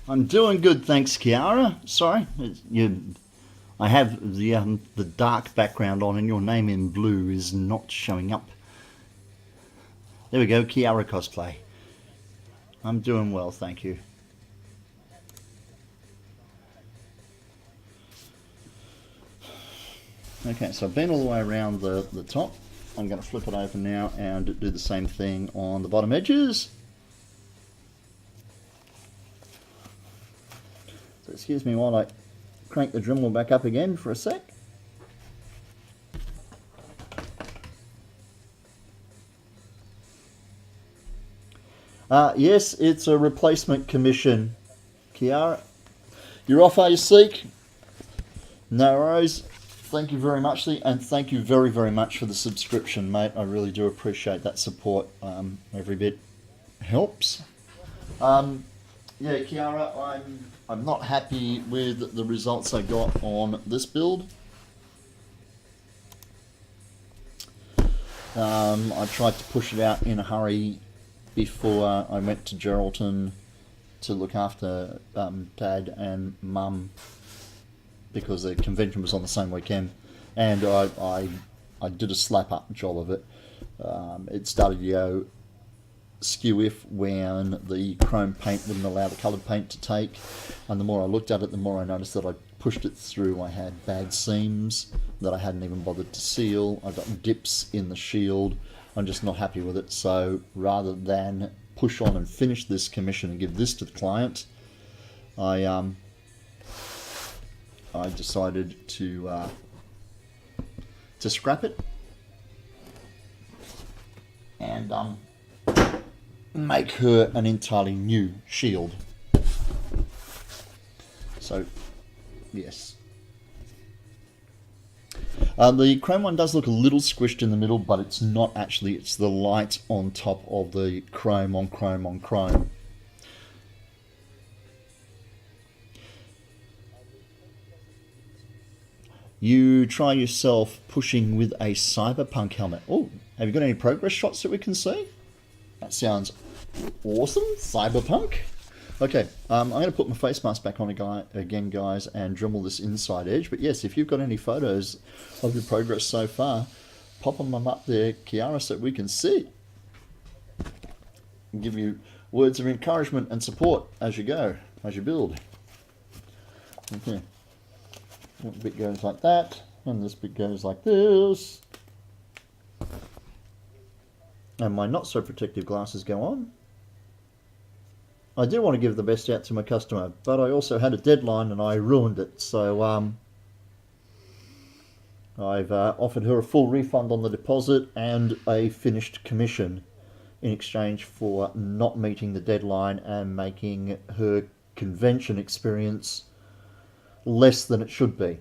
I'm doing good, thanks, Kiara. Sorry, I have the dark background on, and your name in blue is not showing up. There we go, Kiara Cosplay. I'm doing well, thank you. Okay, so I've been all the way around the top. I'm going to flip it over now and do the same thing on the bottom edges. So excuse me while I crank the Dremel back up again for a sec. Yes, it's a replacement commission, Kiara. You're off, are you, Seek? No worries. Thank you very much, Lee, and thank you very, very much for the subscription, mate. I really do appreciate that support. Every bit helps. Yeah, Kiara, I'm not happy with the results I got on this build. I tried to push it out in a hurry before I went to Geraldton to look after Dad and Mum, because the convention was on the same weekend, and I did a slap up job of it. It started to go skew if when the chrome paint wouldn't allow the coloured paint to take, and the more I looked at it, the more I noticed that I pushed it through. I had bad seams that I hadn't even bothered to seal. I got dips in the shield. I'm just not happy with it, so rather than push on and finish this commission and give this to the client, I decided to scrap it and make her an entirely new shield. So, yes. The chrome one does look a little squished in the middle, but it's not actually. It's the light on top of the chrome on chrome on chrome. You try yourself pushing with a cyberpunk helmet. Oh, have you got any progress shots that we can see? That sounds awesome. Cyberpunk. Okay, I'm going to put my face mask back on again, guys, and Dremel this inside edge. But yes, if you've got any photos of your progress so far, pop them up there, Kiara, so we can see. And give you words of encouragement and support as you go, as you build. Okay. One bit goes like that, and this bit goes like this. And my not so protective glasses go on. I do want to give the best out to my customer, but I also had a deadline and I ruined it. So I've offered her a full refund on the deposit and a finished commission in exchange for not meeting the deadline and making her convention experience less than it should be.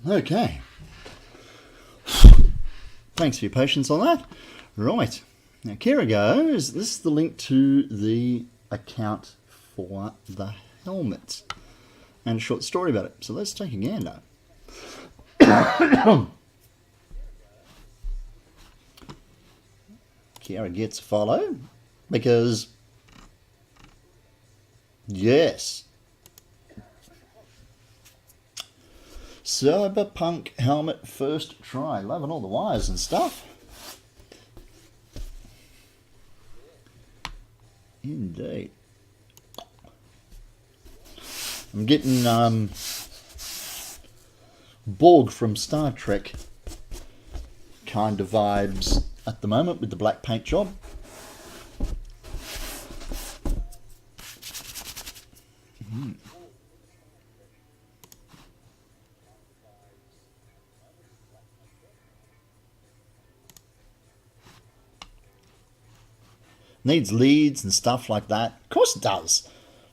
Okay. Thanks for your patience on that. Right. Now, here goes. This is the link to the account for the helmet and a short story about it. So let's take a gander. Kiara gets a follow because, yes, Cyberpunk helmet first try. Loving all the wires and stuff. Indeed. I'm getting Borg from Star Trek kind of vibes at the moment with the black paint job. Needs leads and stuff like that. Of course it does.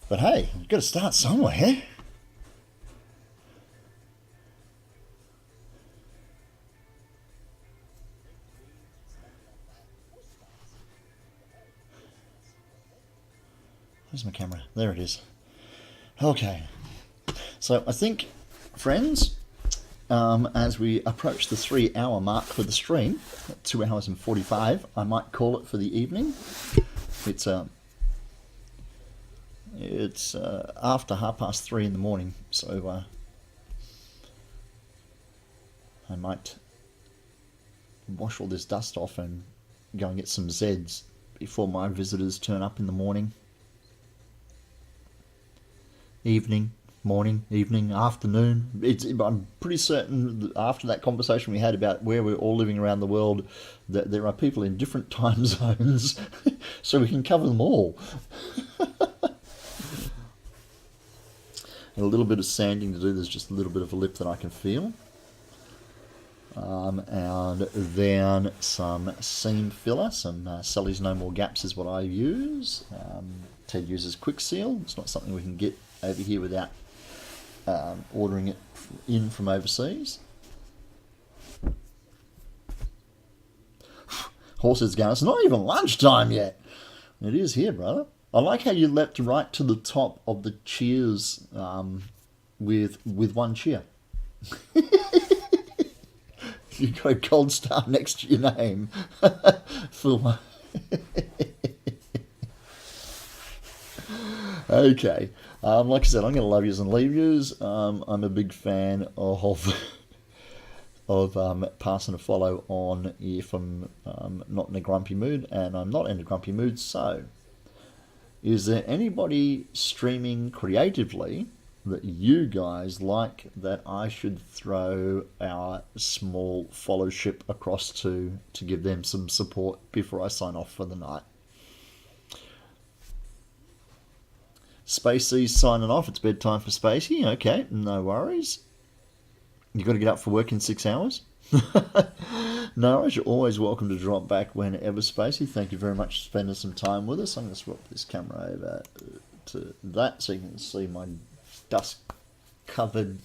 But hey, you've got to start somewhere. Where's my camera? There it is. Okay. So I think, friends, as we approach the 3-hour mark for the stream, 2 hours and 45, I might call it for the evening. It's after 3:30 in the morning, so I might wash all this dust off and go and get some Zeds before my visitors turn up in the morning. Evening, morning, evening, afternoon. I'm pretty certain that after that conversation we had about where we're all living around the world, that there are people in different time zones, so we can cover them all. And a little bit of sanding to do. There's just a little bit of a lip that I can feel. And then some seam filler. Some Sully's No More Gaps is what I use. Ted uses Quick Seal. It's not something we can get over here without ordering it in from overseas. Horses going, it's not even lunchtime yet. It is here, brother. I like how you leapt right to the top of the cheers with one cheer. You've got a gold star next to your name. For my... Okay. Like I said, I'm going to love yous and leave yous. I'm a big fan of passing a follow on if I'm not in a grumpy mood, and I'm not in a grumpy mood. So, is there anybody streaming creatively that you guys like that I should throw our small followship across to give them some support before I sign off for the night? Spacey's signing off. It's bedtime for Spacey. Okay, no worries. You got to get up for work in 6 hours? No worries. You're always welcome to drop back whenever, Spacey. Thank you very much for spending some time with us. I'm going to swap this camera over to that so you can see my dust-covered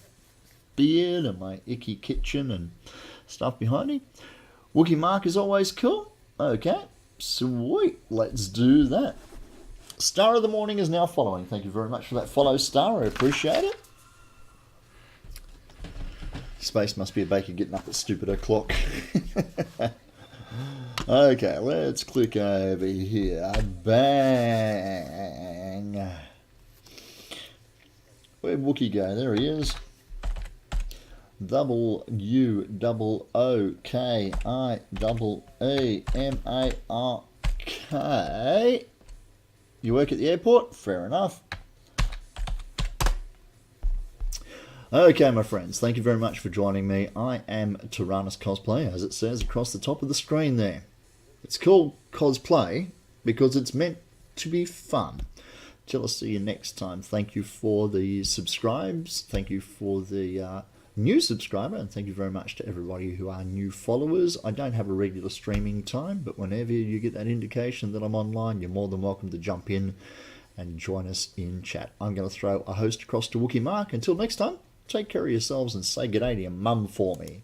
beard and my icky kitchen and stuff behind me. Wookie Mark is always cool. Okay, sweet. Let's do that. Star of the Morning is now following. Thank you very much for that follow, Star. I appreciate it. Space must be a baker getting up at stupid o'clock. Okay, let's click over here. Bang. Where'd Wookie go? There he is. WUOOKIEMARK. You work at the airport? Fair enough. Okay, my friends, thank you very much for joining me. I am Tyrannus Cosplay, as it says across the top of the screen there. It's called Cosplay because it's meant to be fun. Till I see you next time. Thank you for the subscribes. Thank you for the new subscriber, and thank you very much to everybody who are new followers. I don't have a regular streaming time, but whenever you get that indication that I'm online, you're more than welcome to jump in and join us in chat. I'm going to throw a host across to Wookie Mark. Until next time, take care of yourselves and say g'day to your mum for me.